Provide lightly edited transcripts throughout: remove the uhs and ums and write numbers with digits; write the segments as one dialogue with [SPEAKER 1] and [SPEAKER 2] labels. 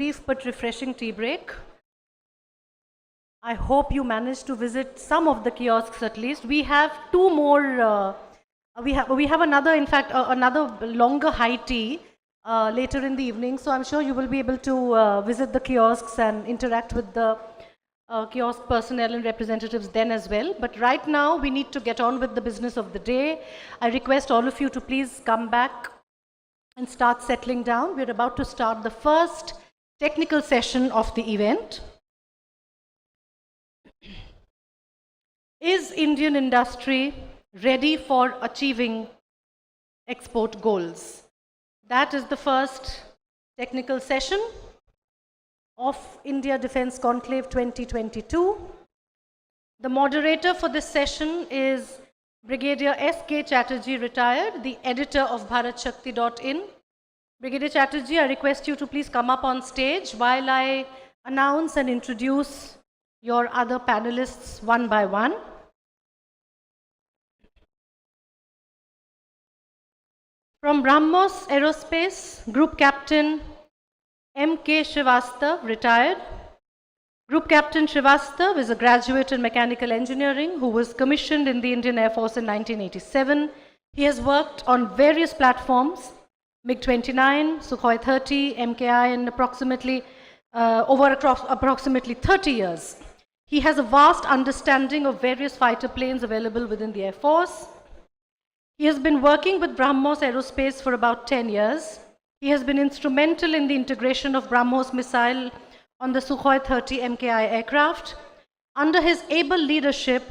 [SPEAKER 1] brief but refreshing tea break. I hope you managed to visit some of the kiosks at least. We have two more, we have another, in fact, another longer high tea later in the evening. So I'm sure you will be able to visit the kiosks and interact with the kiosk personnel and representatives then as well. But right now we need to get on with the business of the day. I request all of you to please come back and start settling down. We're about to start the first technical session of the event. Is Indian industry ready for achieving export goals? That is the first technical session of India Defence Conclave 2022. The moderator for this session is Brigadier S.K. Chatterji, retired, the editor of BharatShakti.in. Brigadier Chatterji, I request you to please come up on stage while I announce and introduce your other panelists one by one. From Brahmos Aerospace, Group Captain M.K. Srivastava, retired. Group Captain Srivastava is a graduate in mechanical engineering who was commissioned in the Indian Air Force in 1987. He has worked on various platforms, MiG-29, Sukhoi 30, MKI, and approximately 30 years. He has a vast understanding of various fighter planes available within the Air Force. He has been working with Brahmos Aerospace for about 10 years. He has been instrumental in the integration of Brahmos missile on the Sukhoi 30 MKI aircraft. Under his able leadership,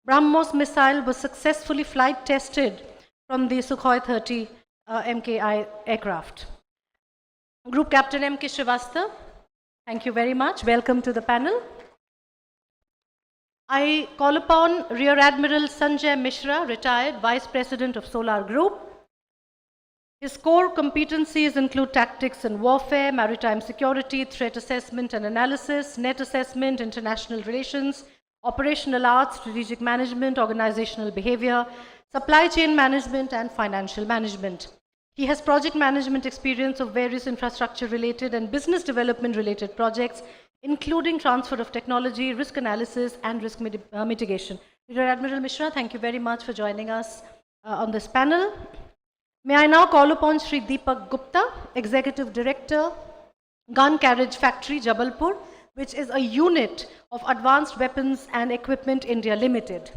[SPEAKER 1] Brahmos missile was successfully flight tested from the Sukhoi 30 MKI aircraft. Group Captain M.K. Srivastava, thank you very much. Welcome to the panel. I call upon Rear Admiral Sanjay Misra, retired, Vice President of Solar Group. His core competencies include tactics and warfare, maritime security, threat assessment and analysis, net assessment, international relations, operational arts, strategic management, organizational behavior, supply chain management, and financial management. He has project management experience of various infrastructure-related and business development-related projects, including transfer of technology, risk analysis, and risk mitigation. Rear Admiral Misra, thank you very much for joining us on this panel. May I now call upon Shri Deepak Gupta, Executive Director, Gun Carriage Factory, Jabalpur, which is a unit of Advanced Weapons and Equipment India Limited.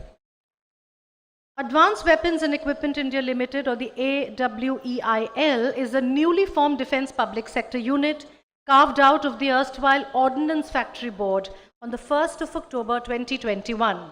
[SPEAKER 1] Advanced Weapons and Equipment India Limited, or the AWEIL, is a newly formed defense public sector unit carved out of the erstwhile Ordnance Factory Board on the 1st of October 2021.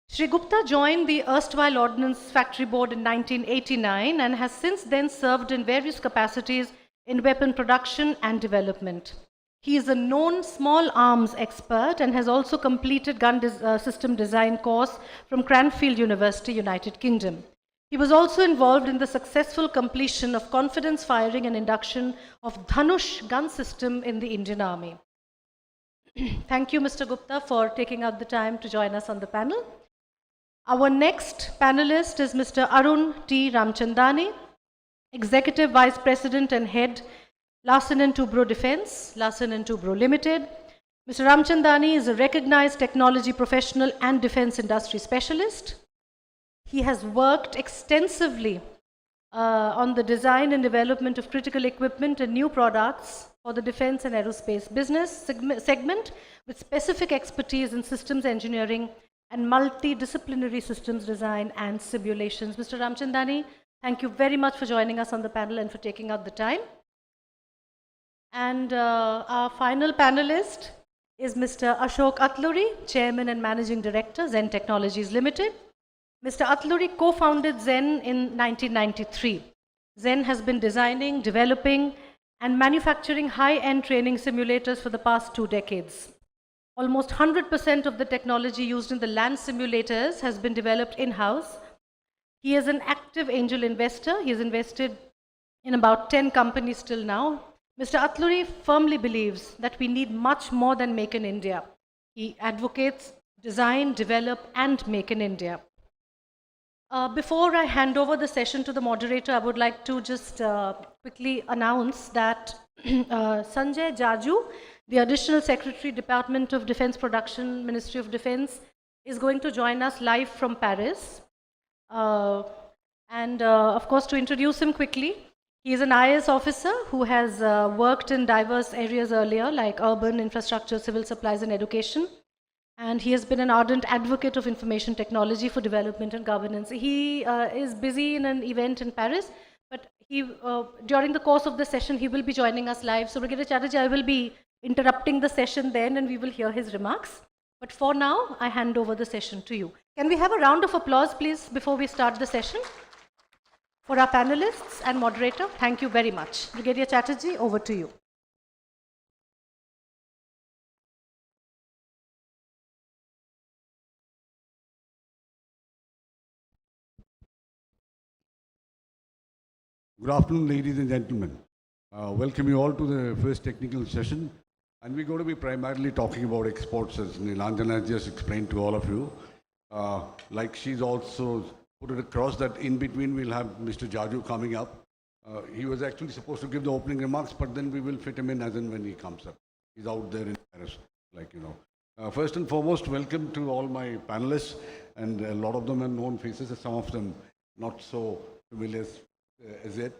[SPEAKER 1] Shri Gupta joined the erstwhile Ordnance Factory Board in 1989 and has since then served in various capacities in weapon production and development. He is a known small arms expert and has also completed gun system design course from Cranfield University, United Kingdom. He was also involved in the successful completion of confidence firing and induction of Dhanush gun system in the Indian Army. Thank you, Mr. Gupta, for taking out the time to join us on the panel. Our next panelist is Mr. Arun T. Ramchandani, Executive Vice President and Head, Larsen & Toubro Defense, Larsen & Toubro Limited. Mr. Ramchandani is a recognized technology professional and defense industry specialist. He has worked extensively on the design and development of critical equipment and new products for the defense and aerospace business segment with specific expertise in systems engineering and multidisciplinary systems design and simulations. Mr. Ramchandani, thank you very much for joining us on the panel and for taking out the time. And our final panelist is Mr. Ashok Atluri, Chairman and Managing Director, Zen Technologies Limited. Mr. Atluri co-founded Zen in 1993. Zen has been designing, developing, and manufacturing high-end training simulators for the past 2 decades. Almost 100% of the technology used in the land simulators has been developed in-house. He is an active angel investor. He has invested in about 10 companies till now. Mr. Atluri firmly believes that we need much more than Make in India. He advocates design, develop, and Make in India. Before I hand over the session to the moderator, I would like to just quickly announce that Sanjay, Jaju, the Additional Secretary, Department of Defense Production, Ministry of Defense, is going to join us live from Paris. Of course, to introduce him quickly, he is an IAS officer who has worked in diverse areas earlier, like urban infrastructure, civil supplies, and education. And he has been an ardent advocate of information technology for development and governance. He is busy in an event in Paris, but during the course of the session, he will be joining us live. So, Brigadier Chatterji, I will be interrupting the session then, and we will hear his remarks. But for now, I hand over the session to you. Can we have a round of applause, please, before we start the session? For our panelists and moderator, thank you very much. Brigadier Chatterji, over to you.
[SPEAKER 2] Good afternoon, ladies and gentlemen. Welcome you all to the first technical session. And we're going to be primarily talking about exports, as Nilanjana has just explained to all of you. Like she's also put it across that in between we'll have Mr. Jaju coming up. He was actually supposed to give the opening remarks, but then we will fit him in as and when he comes up. He's out there in Paris, like you know. First and foremost, welcome to all my panelists, and a lot of them are known faces, and some of them not so familiar as yet.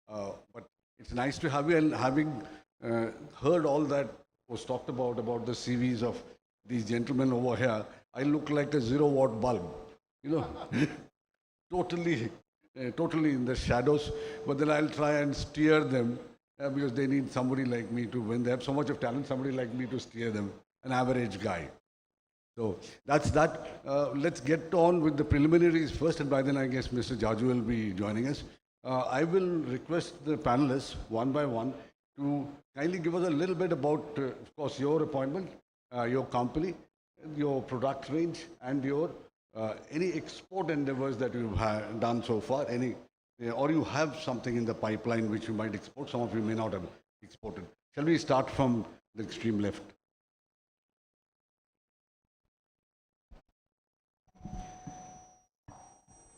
[SPEAKER 2] But it's nice to have you, and having heard all that was talked about the CVs of these gentlemen over here, I look like a 0-watt bulb, you know, totally in the shadows. But then I'll try and steer them because they need somebody like me to, when they have so much of talent, somebody like me to steer them, an average guy. So that's that. Let's get on with the preliminaries first, and by then I guess Mr. Jaju will be joining us. I will request the panelists one by one to kindly give us a little bit about, of course, your appointment, your company, your product range, and your any export endeavors that you've done so far, or you have something in the pipeline which you might export. Some of you may not have exported. Shall we start from the extreme left?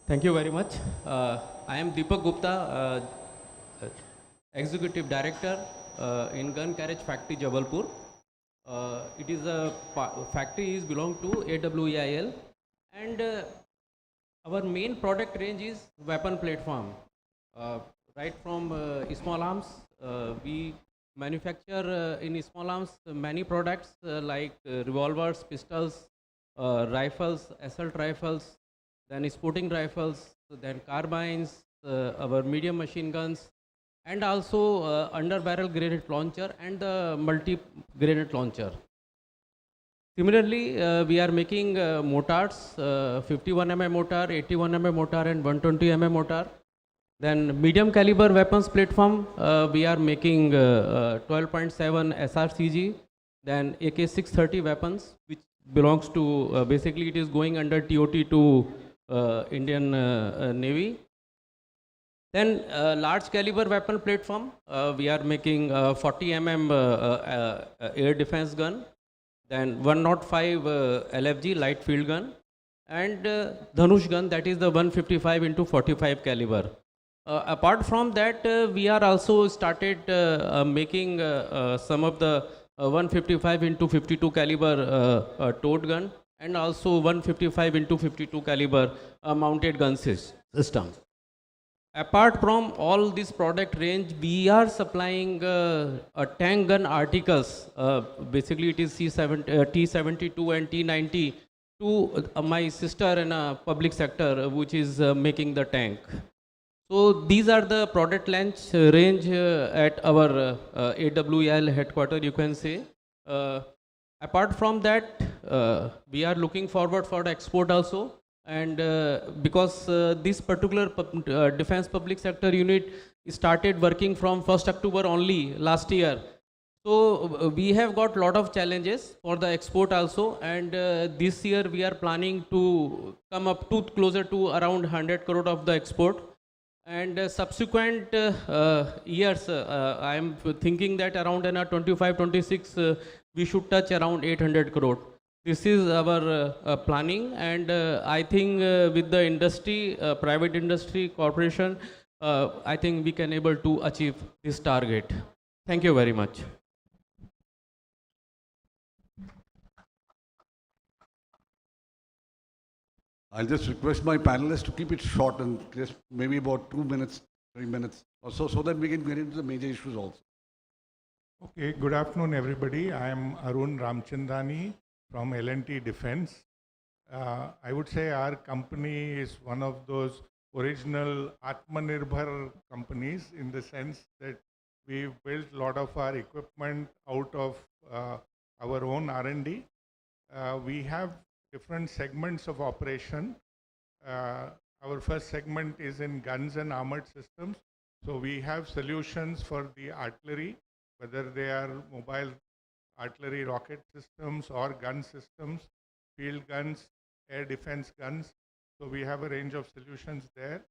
[SPEAKER 3] Thank you very much. I am Deepak Gupta, Executive Director in Gun Carriage Factory, Jabalpur. It is a factory is belong to AWEIL, and our main product range is weapon platform. Right from small arms, we manufacture in small arms many products like revolvers, pistols, rifles, assault rifles, then sporting rifles, then carbines, our medium machine guns, and also under barrel grenade launcher and the multi grenade launcher. Similarly, we are making mortars, 51 mm mortar, 81 mm mortar, and 120 mm mortar. Then medium caliber weapons platform, we are making 12.7 SRCG, then AK-630 weapons, which belongs to basically it is going under TOT to Indian Navy. Then large caliber weapon platform, we are making 40 mm air defense gun, then 105 LFG light field gun, and Dhanush gun, that is the 155 into 45 caliber. Apart from that, we are also started making some of the 155 into 52 caliber tote gun, and also 155 into 52 caliber mounted gun system. Apart from all this product range, we are supplying tank gun articles. Basically, it is T72 and T90 to my sister in a public sector, which is making the tank. So these are the product range at our AWEIL headquarters, you can say. Apart from that, we are looking forward for the export also. And because this particular defense public sector unit started working from 1st October only last year. So we have got a lot of challenges for the export also. And this year we are planning to come up to closer to around 100 crore of the export. And subsequent years, I am thinking that around in 25-26, we should touch around 800 crore. This is our planning, and I think with the industry, private industry, corporation, I think we can able to achieve this target. Thank you very much.
[SPEAKER 2] I'll just request my panelists to keep it short and just maybe about 2 minutes, 3 minutes or so that we can get into the major issues also.
[SPEAKER 4] Okay, good afternoon, everybody. I am Arun Ramchandani from L&T Defense. I would say our company is one of those original Atmanirbhar companies in the sense that we've built a lot of our equipment out of our own R&D. We have different segments of operation. Our first segment is in guns and armored systems. So we have solutions for the artillery, whether they are mobile artillery rocket systems or gun systems, field guns, air defense guns. So we have a range of solutions there.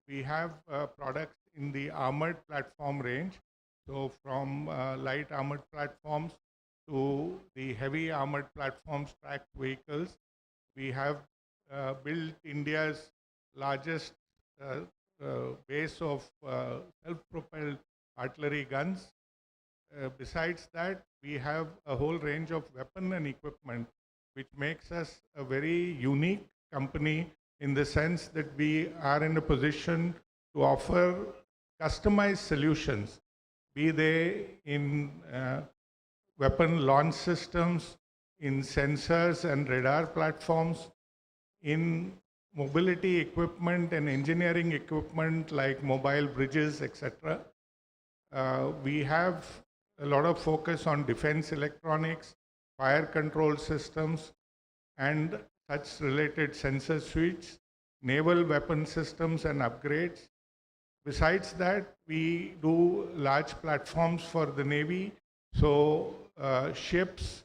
[SPEAKER 4] We have products in the armored platform range. So from light armored platforms to the heavy armored platforms, tracked vehicles. We have built India's largest base of self-propelled artillery guns. Besides that, we have a whole range of weapon and equipment, which makes us a very unique company in the sense that we are in a position to offer customized solutions, be they in weapon launch systems, in sensors and radar platforms, in mobility equipment and engineering equipment like mobile bridges, etc. We have a lot of focus on defense electronics, fire control systems, and such related sensor suites, naval weapon systems and upgrades. Besides that, we do large platforms for the Navy, so ships,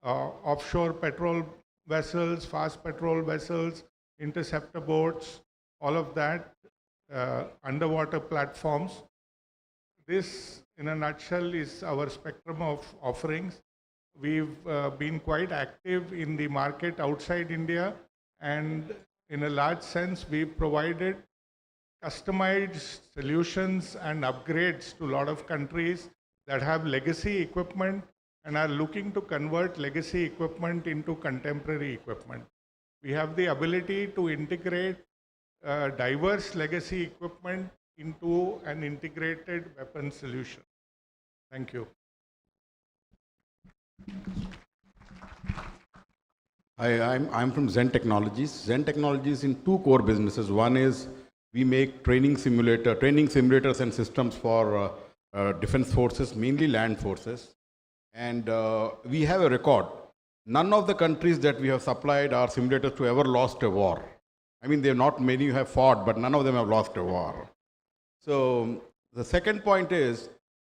[SPEAKER 4] offshore patrol vessels, fast patrol vessels, interceptor boats, all of that, underwater platforms. This, in a nutshell, is our spectrum of offerings. We've been quite active in the market outside India, and in a large sense, we've provided customized solutions and upgrades to a lot of countries that have legacy equipment and are looking to convert legacy equipment into contemporary equipment. We have the ability to integrate diverse legacy equipment into an integrated weapon solution. Thank you.
[SPEAKER 5] Hi, I'm from Zen Technologies. Zen Technologies in two core businesses. One is we make training simulators and systems for defense forces, mainly land forces. And we have a record. None of the countries that we have supplied our simulators to ever lost a war. I mean, not many have fought, but none of them have lost a war. So the second point is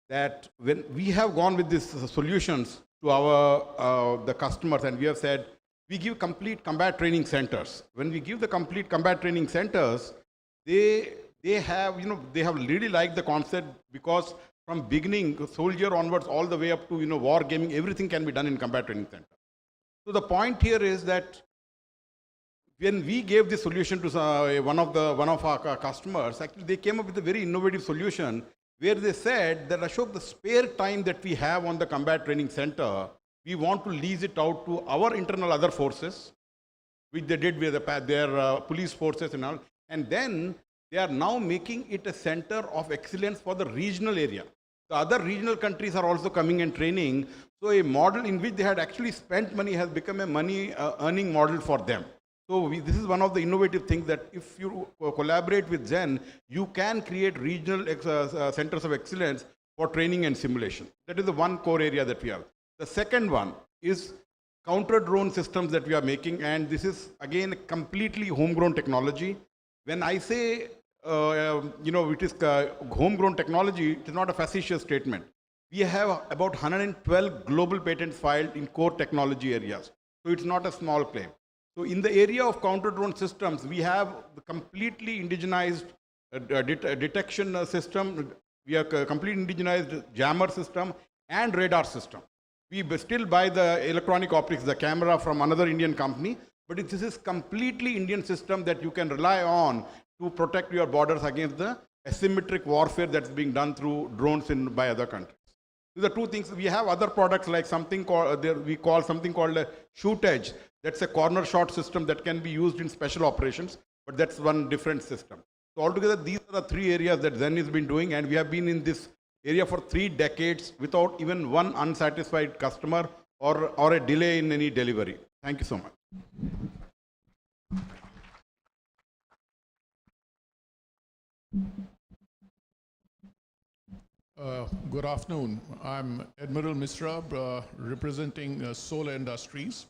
[SPEAKER 5] that when we have gone with these solutions to our the customers, and we have said we give complete combat training centers. When we give the complete combat training centers, they have really liked the concept, because from beginning soldier onwards all the way up to war gaming, everything can be done in combat training center. So the point here is that when we gave this solution to one of our customers, actually they came up with a very innovative solution where they said that, Ashok, the spare time that we have on the combat training center, we want to lease it out to our internal other forces, which they did with their police forces and all. And then they are now making it a center of excellence for the regional area. The other regional countries are also coming and training. So a model in which they had actually spent money has become a money earning model for them. So this is one of the innovative things, that if you collaborate with Zen, you can create regional centers of excellence for training and simulation. That is the one core area that we have. The second one is counter drone systems that we are making, and this is again completely homegrown technology. When I say it is homegrown technology, it is not a facetious statement. We have about 112 global patents filed in core technology areas. So it's not a small claim. So in the area of counter drone systems, we have the completely indigenized detection system. We have a completely indigenized jammer system and radar system. We still buy the electronic optics, the camera, from another Indian company, but this is completely Indian system that you can rely on to protect your borders against the asymmetric warfare that's being done through drones by other countries. These are two things. We have other products like something called, we call something called a shoot edge. That's a corner shot system that can be used in special operations, but that's one different system. So altogether, these are the three areas that Zen has been doing, and we have been in this area for 3 decades without even one unsatisfied customer or a delay in any delivery. Thank you so much.
[SPEAKER 6] Good afternoon. I'm Admiral Misra, representing Solar Industries.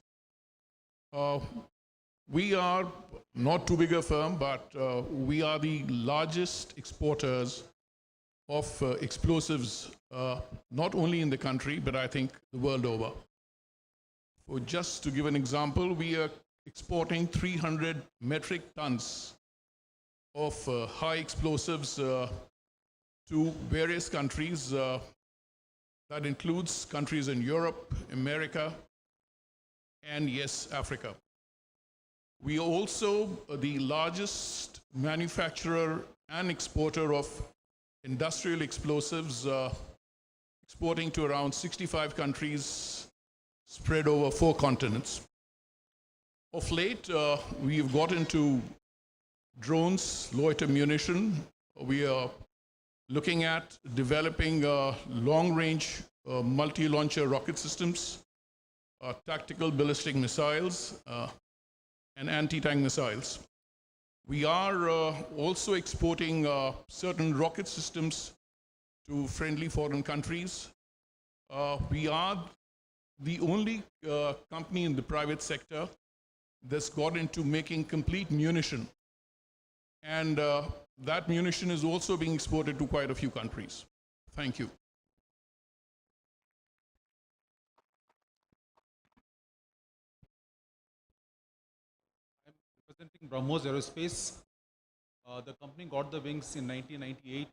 [SPEAKER 6] We are not too big a firm, but we are the largest exporters of explosives, not only in the country, but I think the world over. So just to give an example, we are exporting 300 metric tons of high explosives to various countries. That includes countries in Europe, America, and yes, Africa. We are also the largest manufacturer and exporter of industrial explosives, exporting to around 65 countries spread over 4 continents. Of late, we've got into drones, loiter munition. We are looking at developing long-range multi-launcher rocket systems, tactical ballistic missiles, and anti-tank missiles. We are also exporting certain rocket systems to friendly foreign countries. We are the only company in the private sector that's got into making complete munition. And that munition is also being exported to quite a few countries. Thank you.
[SPEAKER 7] I'm representing Brahmos Aerospace. The company got the wings in 1998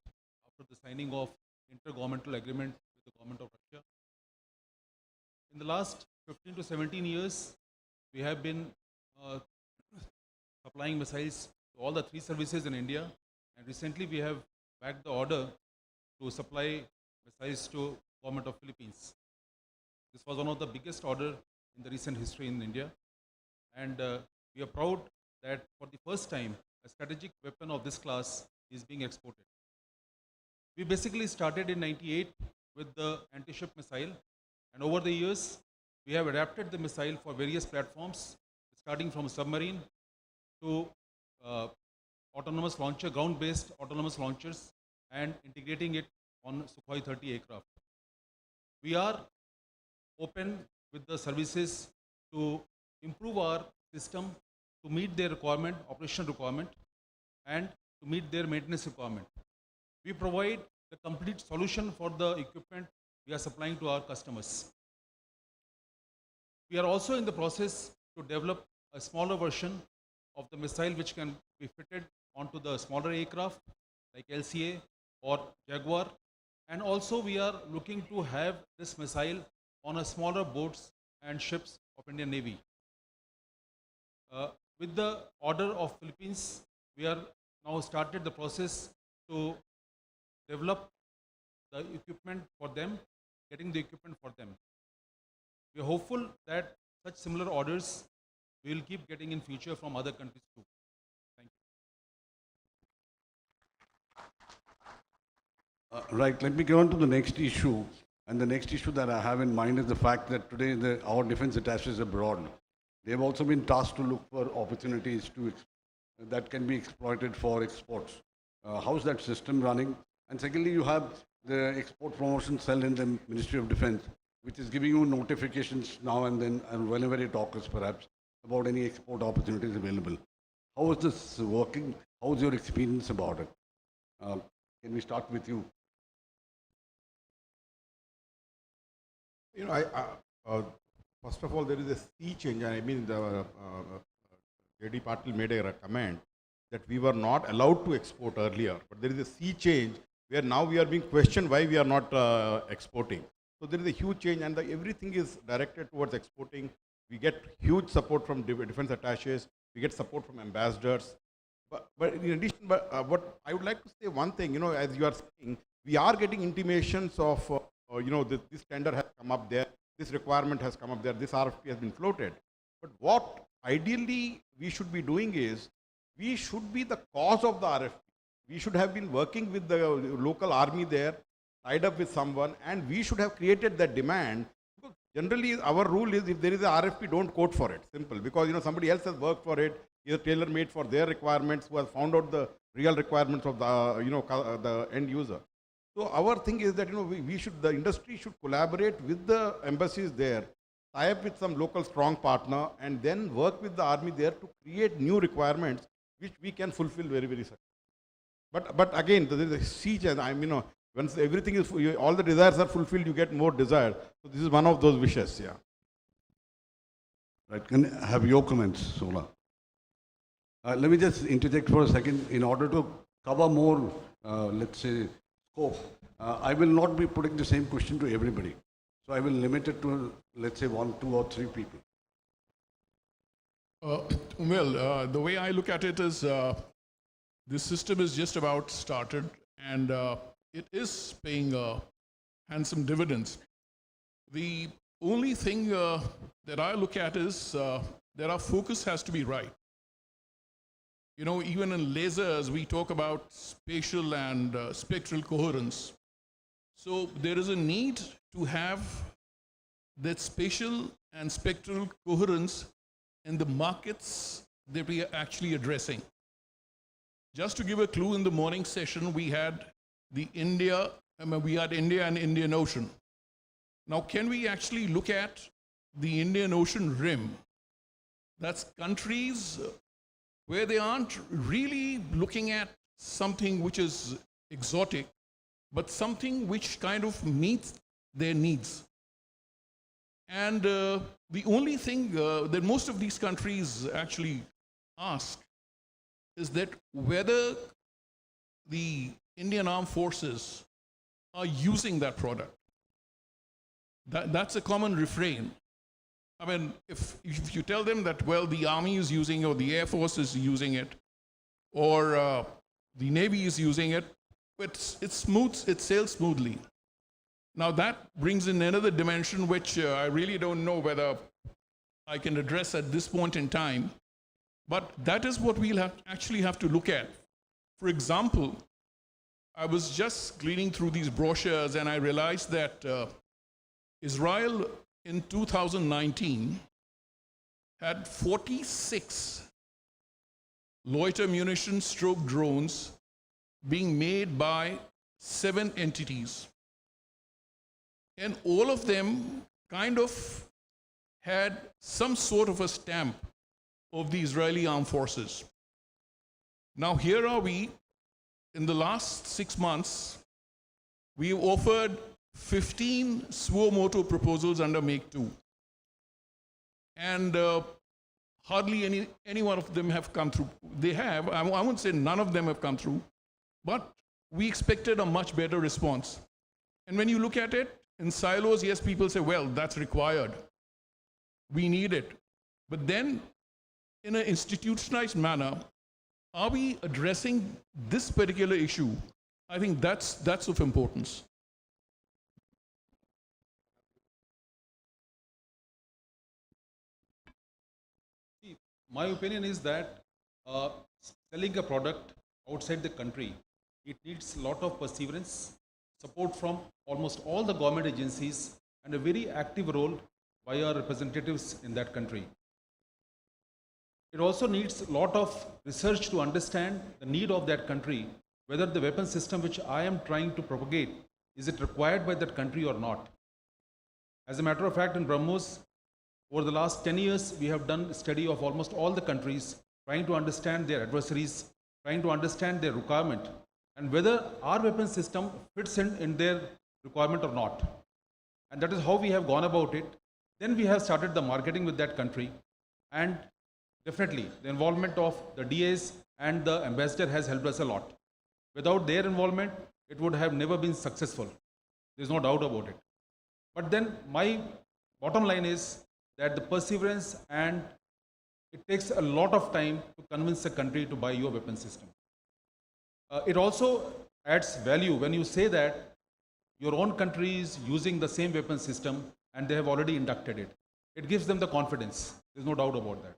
[SPEAKER 7] after the signing of intergovernmental agreement with the government of Russia. In the last 15 to 17 years, we have been supplying missiles to all the 3 services in India, and recently we have backed the order to supply missiles to government of Philippines. This was one of the biggest order in the recent history in India, and we are proud that for the first time a strategic weapon of this class is being exported. We basically started in 98 with the anti-ship missile, and over the years we have adapted the missile for various platforms, starting from submarine to autonomous launcher, ground-based autonomous launchers, and integrating it on Sukhoi 30 aircraft. We are open with the services to improve our system to meet their requirement, operational requirement, and to meet their maintenance requirement. We provide the complete solution for the equipment we are supplying to our customers. We are also in the process to develop a smaller version of the missile which can be fitted onto the smaller aircraft like LCA or Jaguar, and also we are looking to have this missile on a smaller boats and ships of Indian Navy. With the order of Philippines, we are now started the process to develop the equipment for them, getting the equipment for them. We are hopeful that such similar orders we will keep getting in future from other countries too. Thank you.
[SPEAKER 2] Right, let me go on to the next issue. And the next issue that I have in mind is the fact that today our defense attaches abroad. They have also been tasked to look for opportunities that can be exploited for exports. How's that system running? And secondly, you have the export promotion cell in the Ministry of Defense, which is giving you notifications now and then, and whenever it occurs perhaps, about any export opportunities available. How is this working? How's your experience about it? Can we start with you?
[SPEAKER 5] You know, first of all, there is a sea change. I mean, the JD Patil made a comment that we were not allowed to export earlier, but there is a sea change where now we are being questioned why we are not exporting. So there is a huge change, and everything is directed towards exporting. We get huge support from defense attaches. We get support from ambassadors. But in addition, what I would like to say one thing, you know, as you are saying, we are getting intimations of this tender has come up there, this requirement has come up there, this RFP has been floated. But what ideally we should be doing is, we should be the cause of the RFP. We should have been working with the local army there, tied up with someone, and we should have created that demand. Because generally, our rule is, if there is a RFP, don't quote for it. Simple. Because somebody else has worked for it, either tailor-made for their requirements, who has found out the real requirements of the the end user. So our thing is that the industry should collaborate with the embassies there, tie up with some local strong partner, and then work with the army there to create new requirements which we can fulfill very, very successfully. But again, there is a siege, and once everything is, all the desires are fulfilled, you get more desire. So this is one of those wishes, yeah.
[SPEAKER 2] Right, can I have your comments, Sola? Let me just interject for a second. In order to cover more, let's say, scope, I will not be putting the same question to everybody. So I will limit it to, let's say, 1, 2 or 3 people.
[SPEAKER 6] The way I look at it is, this system is just about started, and it is paying handsome dividends. The only thing that I look at is that our focus has to be right. Even in lasers, we talk about spatial and spectral coherence. So there is a need to have that spatial and spectral coherence in the markets that we are actually addressing. Just to give a clue, in the morning session, we had India and Indian Ocean. Now, can we actually look at the Indian Ocean rim? That's countries where they aren't really looking at something which is exotic, but something which kind of meets their needs. And the only thing that most of these countries actually ask is that whether the Indian Armed Forces are using that product. That's a common refrain. I mean, if you tell them that, well, the Army is using it, or the Air Force is using it, or the Navy is using it, it sails smoothly. Now that brings in another dimension which I really don't know whether I can address at this point in time, but that is what we'll actually have to look at. For example, I was just cleaning through these brochures and I realized that Israel in 2019 had 46 loiter munition stroke drones being made by 7 entities. And all of them kind of had some sort of a stamp of the Israeli armed forces. Now here are we, in the last 6 months, we offered 15 suo motu proposals under Make 2. And hardly any one of them have come through. They have, I won't say none of them have come through, but we expected a much better response. And when you look at it, in silos, yes, people say, well, that's required. We need it. But then, in an institutionalized manner, are we addressing this particular issue? I think that's of importance.
[SPEAKER 7] My opinion is that selling a product outside the country, it needs a lot of perseverance, support from almost all the government agencies, and a very active role by our representatives in that country. It also needs a lot of research to understand the need of that country, whether the weapon system which I am trying to propagate, is it required by that country or not. As a matter of fact, in Brahmos, over the last 10 years, we have done a study of almost all the countries, trying to understand their adversaries, trying to understand their requirement, and whether our weapon system fits in their requirement or not. And that is how we have gone about it. Then we have started the marketing with that country, and definitely the involvement of the DAs and the ambassador has helped us a lot. Without their involvement, it would have never been successful. There's no doubt about it. But then my bottom line is that the perseverance, and it takes a lot of time to convince a country to buy your weapon system. It also adds value when you say that your own country is using the same weapon system and they have already inducted it. It gives them the confidence. There's no doubt about that.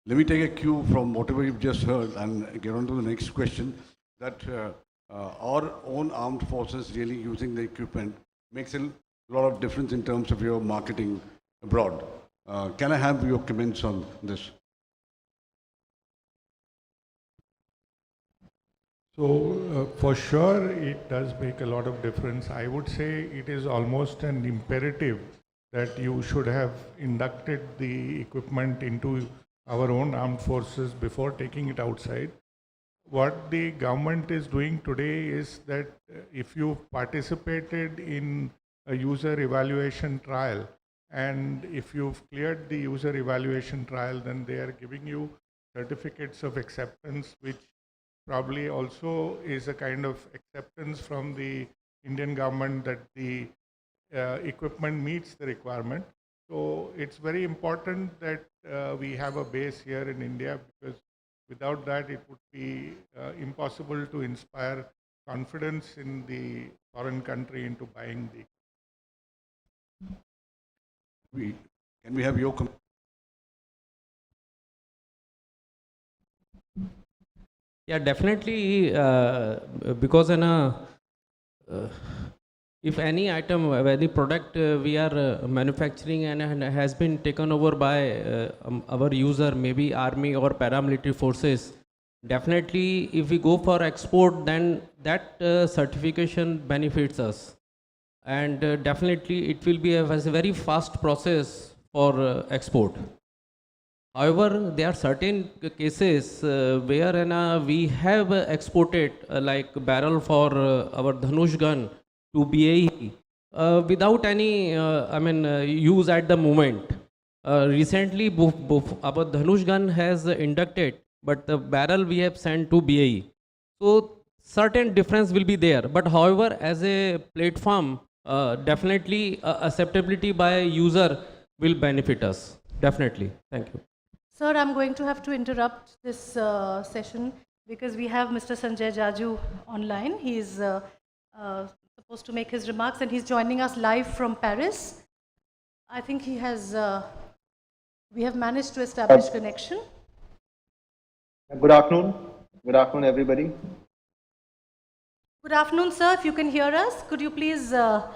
[SPEAKER 2] Let me take a cue from whatever you've just heard and get on to the next question, that our own armed forces really using the equipment makes a lot of difference in terms of your marketing abroad. Can I have your comments on this?
[SPEAKER 4] So for sure, it does make a lot of difference. I would say it is almost an imperative that you should have inducted the equipment into our own armed forces before taking it outside. What the government is doing today is that if you participated in a user evaluation trial, and if you've cleared the user evaluation trial, then they are giving you certificates of acceptance, which probably also is a kind of acceptance from the Indian government that the equipment meets the requirement. So it's very important that we have a base here in India, because without that it would be impossible to inspire confidence in the foreign country into buying the equipment.
[SPEAKER 2] Can we have your comment?
[SPEAKER 3] Yeah, definitely, because if any item, any product we are manufacturing and has been taken over by our user, maybe army or paramilitary forces, definitely if we go for export, then that certification benefits us. And definitely it will be a very fast process for export. However, there are certain cases where we have exported like barrel for our Dhanush gun to BAE without any use at the moment. Recently, our Dhanush gun has inducted, but the barrel we have sent to BAE. So certain difference will be there. But however, as a platform, definitely acceptability by user will benefit us. Definitely. Thank you.
[SPEAKER 1] Sir, I'm going to have to interrupt this session because we have Mr. Sanjay Jaju online. He's supposed to make his remarks and he's joining us live from Paris. I think he has, we have managed to establish connection.
[SPEAKER 8] Good afternoon. Good afternoon, everybody.
[SPEAKER 1] Good afternoon, sir. If you can hear us, could you please...
[SPEAKER 8] Yeah,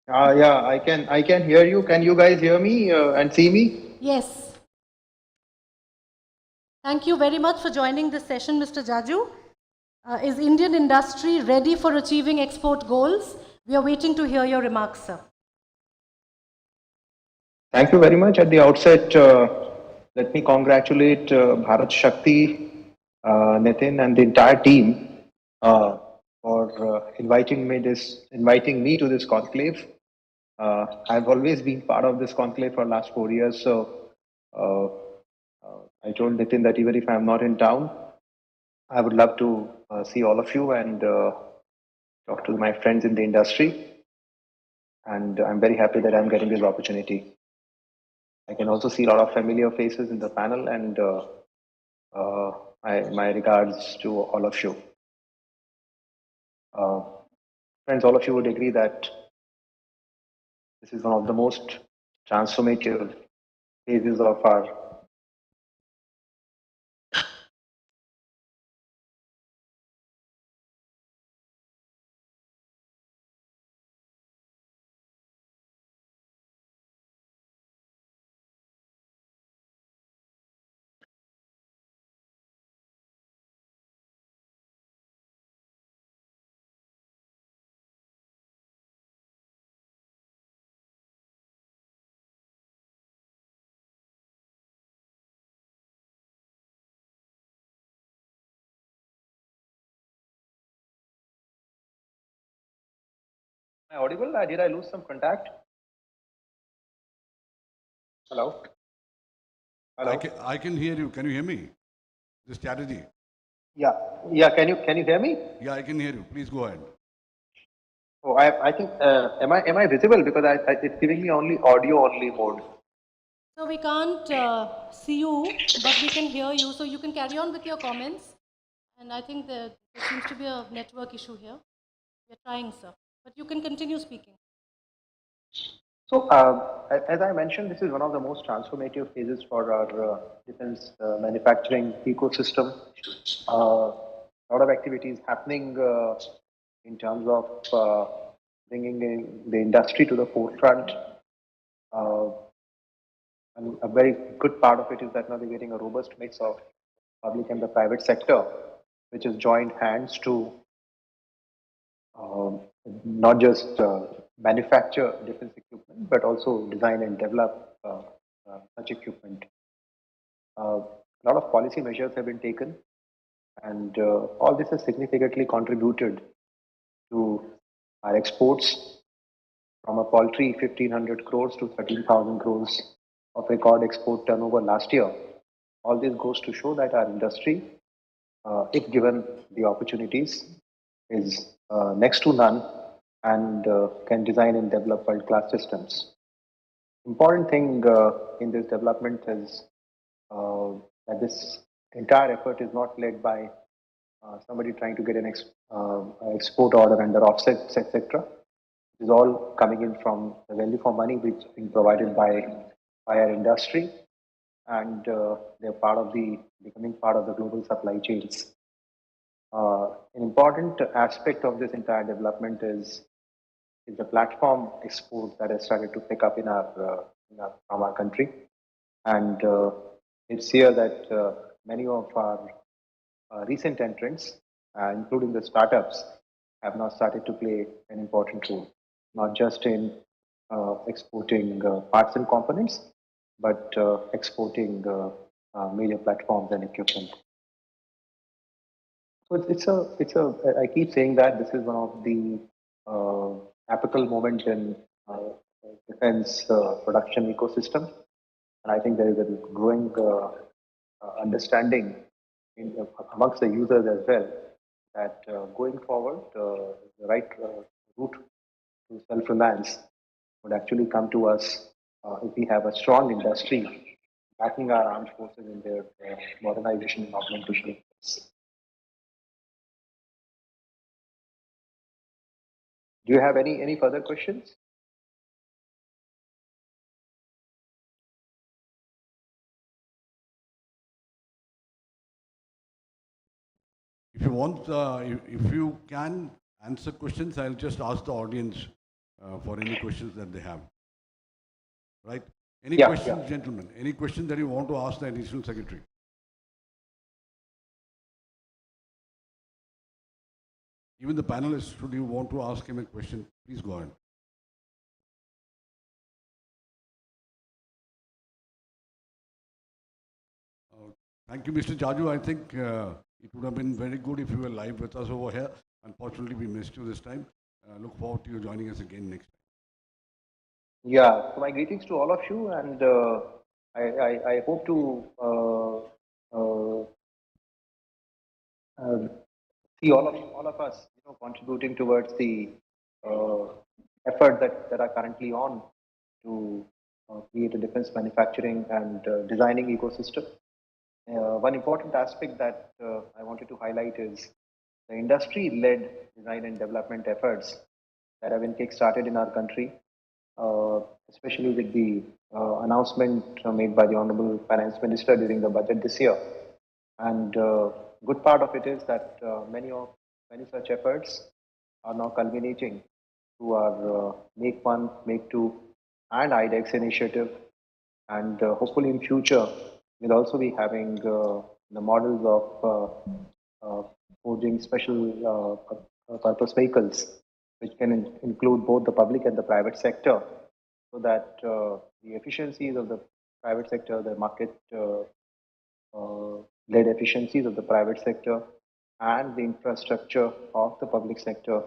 [SPEAKER 8] I can hear you. Can you guys hear me and see me?
[SPEAKER 1] Yes. Thank you very much for joining this session, Mr. Jaju. Is Indian industry ready for achieving export goals? We are waiting to hear your remarks, sir.
[SPEAKER 8] Thank you very much. At the outset, let me congratulate Bharat, Shakti, Nitin, and the entire team for inviting me to this conclave. I've always been part of this conclave for the last 4 years, so I told Nitin that even if I'm not in town, I would love to see all of you and talk to my friends in the industry. And I'm very happy that I'm getting this opportunity. I can also see a lot of familiar faces in the panel, and my regards to all of you. Friends, all of you would agree that this is one of the most transformative phases of our Am I audible? Did I lose some contact? Hello? Hello?
[SPEAKER 2] I can hear you. Can you hear me? This Chatterji.
[SPEAKER 8] Yeah. Can you hear me?
[SPEAKER 2] Yeah, I can hear you. Please go ahead.
[SPEAKER 8] Oh, I think am I visible, because it's giving me only audio only mode.
[SPEAKER 1] So we can't see you, but we can hear you. So you can carry on with your comments. And I think the There seems to be a network issue here. We are trying, sir. But you can continue speaking.
[SPEAKER 8] So, as I mentioned, this is one of the most transformative phases for our defense manufacturing ecosystem. A lot of activities happening in terms of bringing the industry to the forefront. And a very good part of it is that now we're getting a robust mix of public and the private sector, which has joined hands to not just manufacture defense equipment, but also design and develop such equipment. A lot of policy measures have been taken, and all this has significantly contributed to our exports from a paltry 1,500 crores to 13,000 crores of record export turnover last year. All this goes to show that our industry, if given the opportunities, is next to none and can design and develop world-class systems. Important thing in this development is that this entire effort is not led by somebody trying to get an export order under offsets, etc. It is all coming in from the value for money which is being provided by our industry, and they're becoming part of the global supply chains. An important aspect of this entire development is the platform export that has started to pick up from our country, and it's here that many of our recent entrants, including the startups, have now started to play an important role, not just in exporting parts and components, but exporting major platforms and equipment. So I keep saying that this is one of the apical moment in defense production ecosystem, and I think there is a growing understanding amongst the users as well that going forward, the right route to self-reliance would actually come to us if we have a strong industry backing our armed forces in their modernization and augmentation. Do you have any further questions?
[SPEAKER 2] If you want, if you can answer questions, I'll just ask the audience for any questions that they have. Right? Any questions, gentlemen? Any questions that you want to ask the Additional Secretary? Even the panelists, should you want to ask him a question, please go ahead. Thank you, Mr. Jaju. I think it would have been very good if you were live with us over here. Unfortunately, we missed you this time. Look forward to you joining us again next time.
[SPEAKER 8] Yeah, so my greetings to all of you, and I hope to see all of us, contributing towards the effort that are currently on to create a defense manufacturing and designing ecosystem. One important aspect that I wanted to highlight is the industry-led design and development efforts that have been kick-started in our country, especially with the announcement made by the Honorable Finance Minister during the budget this year. And good part of it is that many such efforts are now culminating to our Make One, Make Two, and IDEX initiative. And hopefully in future, we'll also be having the models of forging special purpose vehicles, which can include both the public and the private sector, so that the efficiencies of the private sector, the market led efficiencies of the private sector, and the infrastructure of the public sector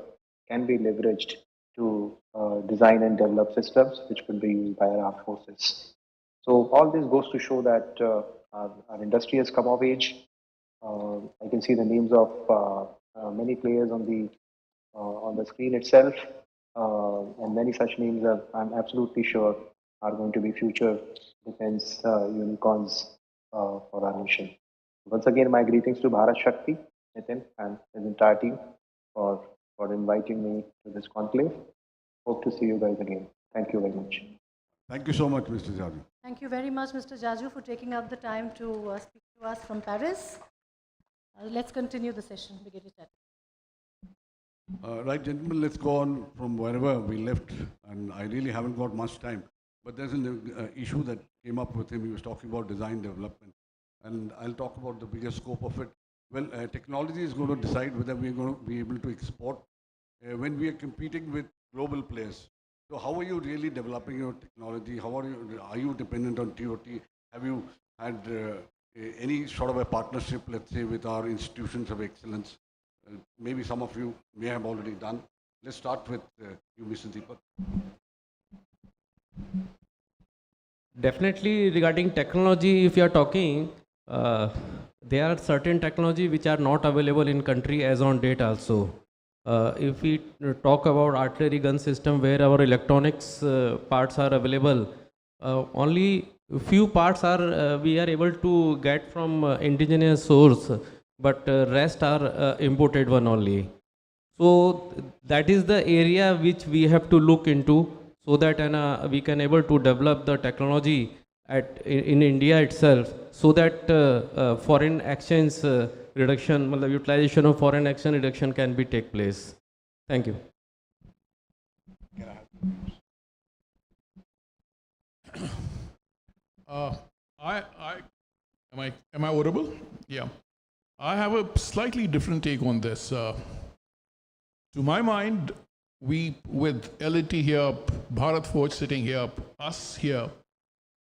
[SPEAKER 8] can be leveraged to design and develop systems which could be used by our armed forces. So all this goes to show that our industry has come of age. I can see the names of many players on the screen itself, and many such names I'm absolutely sure are going to be future defense unicorns for our nation. Once again, my greetings to Bharat Shakti, Nitin, and his entire team for inviting me to this conclave. Hope to see you guys again. Thank you very much.
[SPEAKER 2] Thank you so much, Mr. Jaju.
[SPEAKER 1] Thank you very much, Mr. Jaju, for taking out the time to speak to us from Paris. Let's continue the session. Begin with that.
[SPEAKER 2] Right, gentlemen, let's go on from wherever we left. And I really haven't got much time. But there's an issue that came up with him. He was talking about design development. And I'll talk about the bigger scope of it. Well, technology is going to decide whether we're going to be able to export when we are competing with global players. So how are you really developing your technology? Are you dependent on TOT? Have you had any sort of a partnership, let's say, with our institutions of excellence? Maybe some of you may have already done. Let's start with you, Mr. Deepak.
[SPEAKER 3] Definitely regarding technology, if you are talking, there are certain technology which are not available in country as on date also. If we talk about artillery gun system where our electronics parts are available, only few parts are we are able to get from indigenous source, but rest are imported one only. So that is the area which we have to look into, so that we can able to develop the technology in India itself, so that foreign exchange reduction, the utilization of foreign exchange reduction can be take place. Thank you.
[SPEAKER 6] Am I audible? Yeah. I have a slightly different take on this. To my mind, we with L&T here, Bharat Forge sitting here, us here,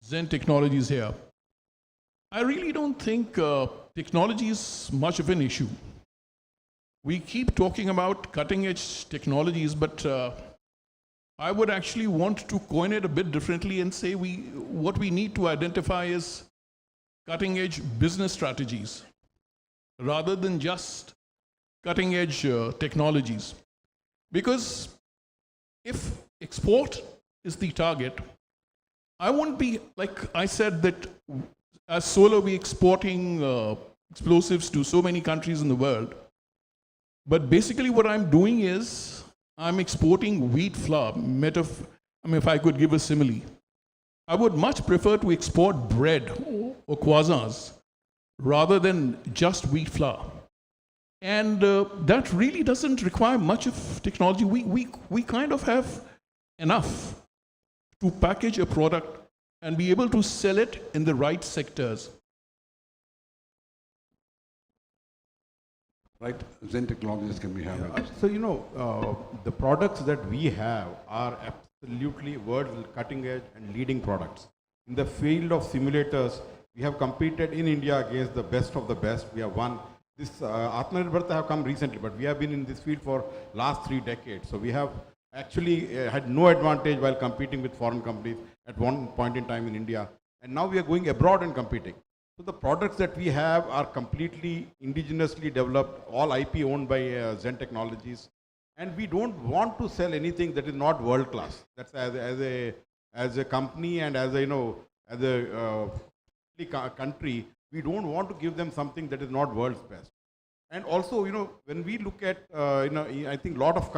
[SPEAKER 6] Zen Technologies here, I really don't think technology is much of an issue. We keep talking about cutting edge technologies, but I would actually want to coin it a bit differently and say what we need to identify is cutting edge business strategies rather than just cutting edge technologies. Because if export is the target, I won't be, like I said, that as Solar we're exporting explosives to so many countries in the world. But basically what I'm doing is I'm exporting wheat flour. If I could give a simile, I would much prefer to export bread or croissants rather than just wheat flour. And that really doesn't require much of technology. We kind of have enough to package a product and be able to sell it in the right sectors.
[SPEAKER 2] Right, Zen Technologies can be have.
[SPEAKER 5] So, the products that we have are absolutely world cutting edge and leading products. In the field of simulators, we have competed in India against the best of the best. We have won. This Atmanirbharta have come recently, but we have been in this field for last 3 decades. So we have actually had no advantage while competing with foreign companies at one point in time in India. And now we are going abroad and competing. So the products that we have are completely indigenously developed, all IP owned by Zen Technologies. And we don't want to sell anything that is not world class. That's as a company and as a country, we don't want to give them something that is not world's best. And also, when we look at, I think a lot of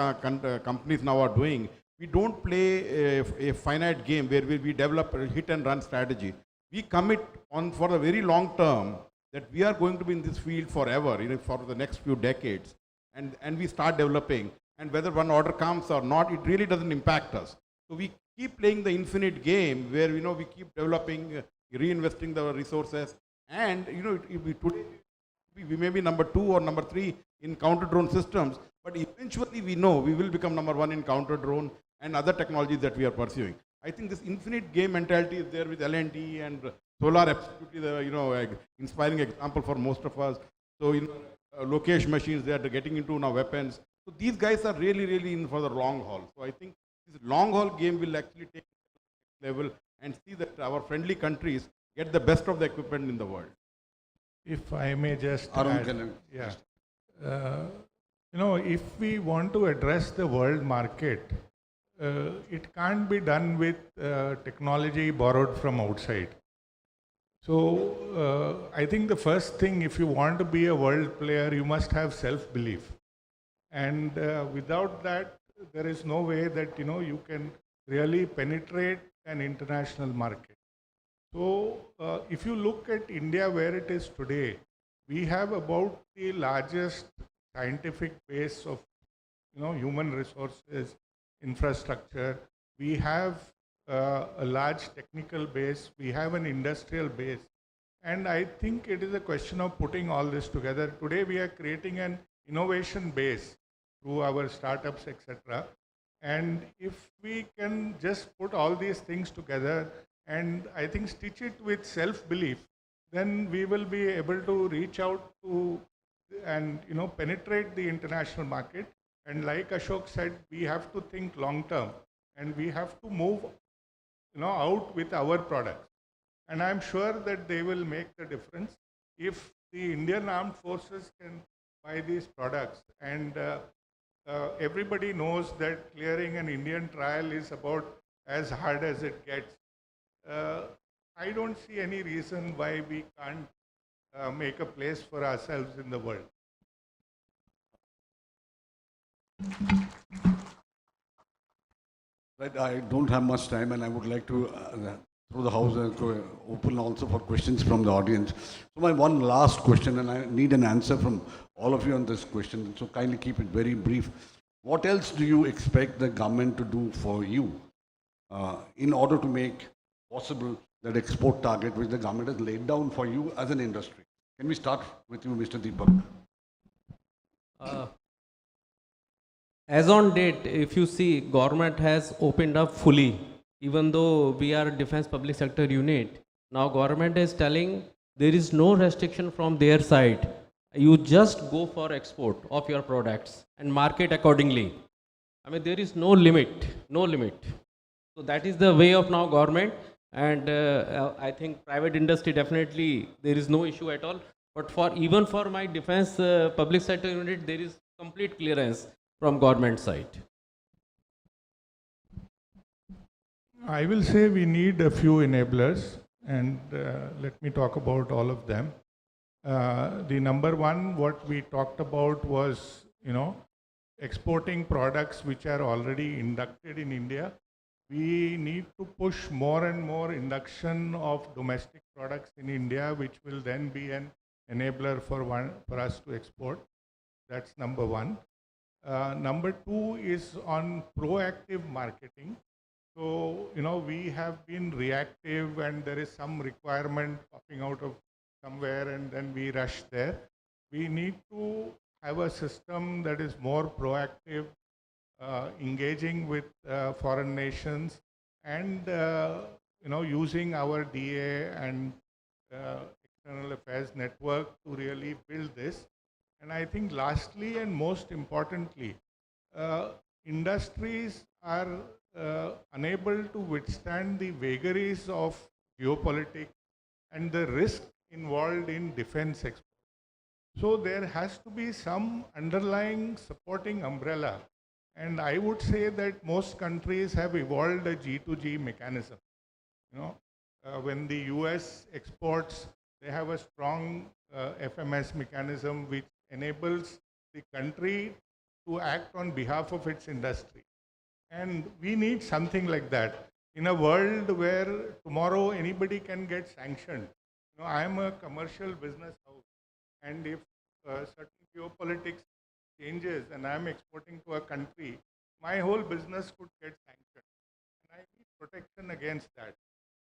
[SPEAKER 5] companies now are doing, we don't play a finite game where we develop a hit and run strategy. We commit on for a very long term that we are going to be in this field forever, for the next few decades. And we start developing. And whether one order comes or not, it really doesn't impact us. So we keep playing the infinite game where, we keep developing, reinvesting the resources. And, today, we may be number 2 or number 3 in counter-drone systems, but eventually we know we will become number 1 in counter-drone and other technologies that we are pursuing. I think this infinite game mentality is there with L&T and Solar, absolutely the inspiring example for most of us. So, Lokesh machines, they are getting into now weapons. So these guys are really, really in for the long haul. So I think this long haul game will actually take level and see that our friendly countries get the best of the equipment in the world.
[SPEAKER 4] If I may just
[SPEAKER 2] Arun,
[SPEAKER 4] if we want to address the world market, it can't be done with technology borrowed from outside. So I think the first thing, if you want to be a world player, you must have self-belief. And without that, there is no way that you can really penetrate an international market. So if you look at India where it is today, we have about the largest scientific base of human resources, infrastructure. We have a large technical base. We have an industrial base. And I think it is a question of putting all this together. Today we are creating an innovation base through our startups, etc. And if we can just put all these things together and I think stitch it with self-belief, then we will be able to reach out to and penetrate the international market. And like Ashok said, we have to think long term and we have to move out with our products. And I'm sure that they will make the difference if the Indian Armed Forces can buy these products. And everybody knows that clearing an Indian trial is about as hard as it gets. I don't see any reason why we can't make a place for ourselves in the world.
[SPEAKER 2] Right, I don't have much time and I would like to through the house open also for questions from the audience. So my one last question, and I need an answer from all of you on this question, so kindly keep it very brief. What else do you expect the government to do for you in order to make possible that export target which the government has laid down for you as an industry? Can we start with you, Mr. Deepak?
[SPEAKER 3] As on date, if you see, government has opened up fully. Even though we are a defense public sector unit, now government is telling there is no restriction from their side. You just go for export of your products and market accordingly. I mean, there is no limit, no limit. So that is the way of now government. And I think private industry definitely, there is no issue at all. But even for my defense public sector unit, there is complete clearance from government side.
[SPEAKER 4] I will say we need a few enablers, and let me talk about all of them. The number one, what we talked about was, exporting products which are already inducted in India. We need to push more and more induction of domestic products in India, which will then be an enabler for us to export. That's number one. Number two is on proactive marketing. So, we have been reactive and there is some requirement popping out of somewhere and then we rush there. We need to have a system that is more proactive, engaging with foreign nations and, using our DA and external affairs network to really build this. And I think lastly and most importantly, industries are unable to withstand the vagaries of geopolitics and the risk involved in defense export. So there has to be some underlying supporting umbrella. And I would say that most countries have evolved a G2G mechanism. When the US exports, they have a strong FMS mechanism which enables the country to act on behalf of its industry. And we need something like that. In a world where tomorrow anybody can get sanctioned. I am a commercial business house, and if certain geopolitics changes and I am exporting to a country, my whole business could get sanctioned. And I need protection against that.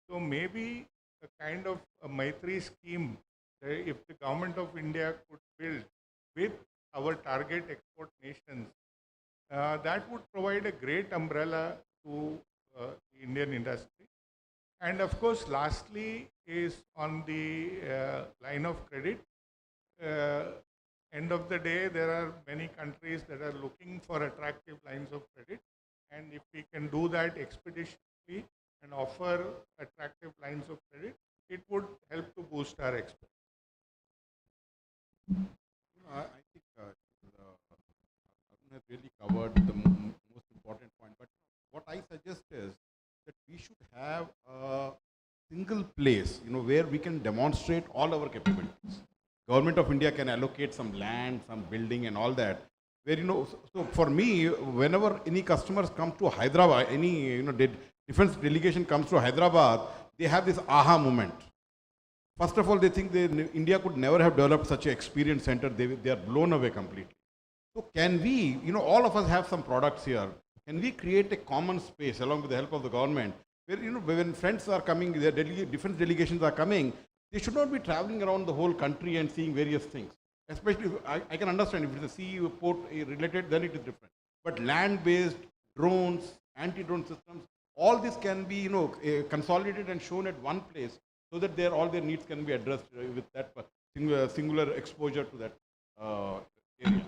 [SPEAKER 4] So maybe a kind of a Maitri scheme, if the government of India could build with our target export nations, that would provide a great umbrella to the Indian industry. And of course, lastly is on the line of credit. End of the day, there are many countries that are looking for attractive lines of credit. And if we can do that expeditiously and offer attractive lines of credit, it would help to boost our export.
[SPEAKER 5] I think Arun has really covered the most important point. But what I suggest is that we should have a single place, where we can demonstrate all our capabilities. Government of India can allocate some land, some building and all that. Where, so for me, whenever any customers come to Hyderabad, any, defense delegation comes to Hyderabad, they have this aha moment. First of all, they think India could never have developed such an experience center. They are blown away completely. So can we, all of us have some products here. Can we create a common space along with the help of the government where, when friends are coming, their defense delegations are coming, they should not be traveling around the whole country and seeing various things. Especially, if, I can understand if it's a sea port related, then it is different. But land-based drones, anti-drone systems, all this can be, consolidated and shown at one place so that all their needs can be addressed with that singular exposure to that area.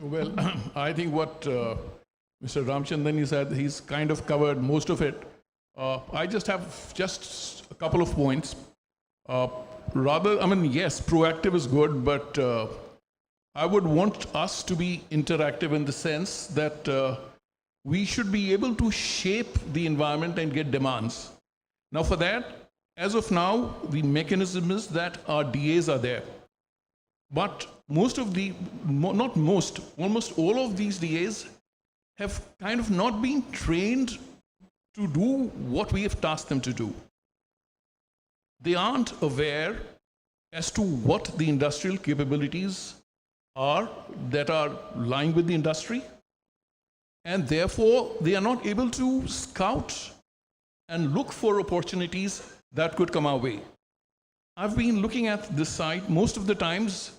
[SPEAKER 6] Well, I think what Mr. Ramchandani said, he's kind of covered most of it. I just have a couple of points. Yes, proactive is good, but I would want us to be interactive in the sense that we should be able to shape the environment and get demands. Now for that, as of now, the mechanism is that our DAs are there. But almost all of these DAs have kind of not been trained to do what we have tasked them to do. They aren't aware as to what the industrial capabilities are that are lying with the industry, and therefore they are not able to scout and look for opportunities that could come our way. I've been looking at this site. Most of the times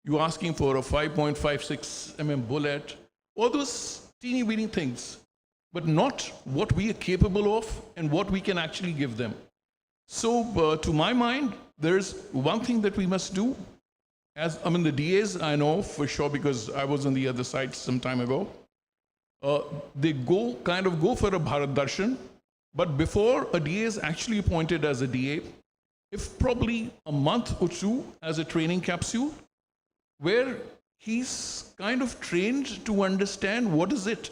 [SPEAKER 6] you're asking for a 5.56 bullet, all those teeny weeny things, but not what we are capable of and what we can actually give them. So to my mind, there's one thing that we must do. The DAs, I know for sure because I was on the other side some time ago. They go for a Bharat Darshan, but before a DA is actually appointed as a DA, if probably a month or two as a training capsule, where he's kind of trained to understand what is it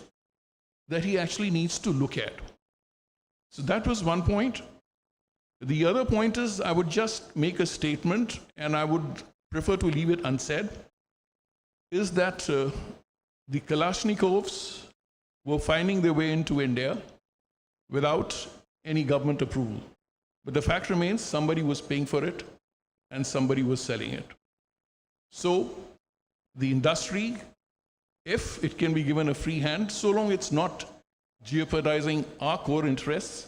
[SPEAKER 6] that he actually needs to look at. So that was one point. The other point is I would just make a statement, and I would prefer to leave it unsaid, is that the Kalashnikovs were finding their way into India without any government approval. But the fact remains, somebody was paying for it and somebody was selling it. So the industry, if it can be given a free hand, so long it's not jeopardizing our core interests,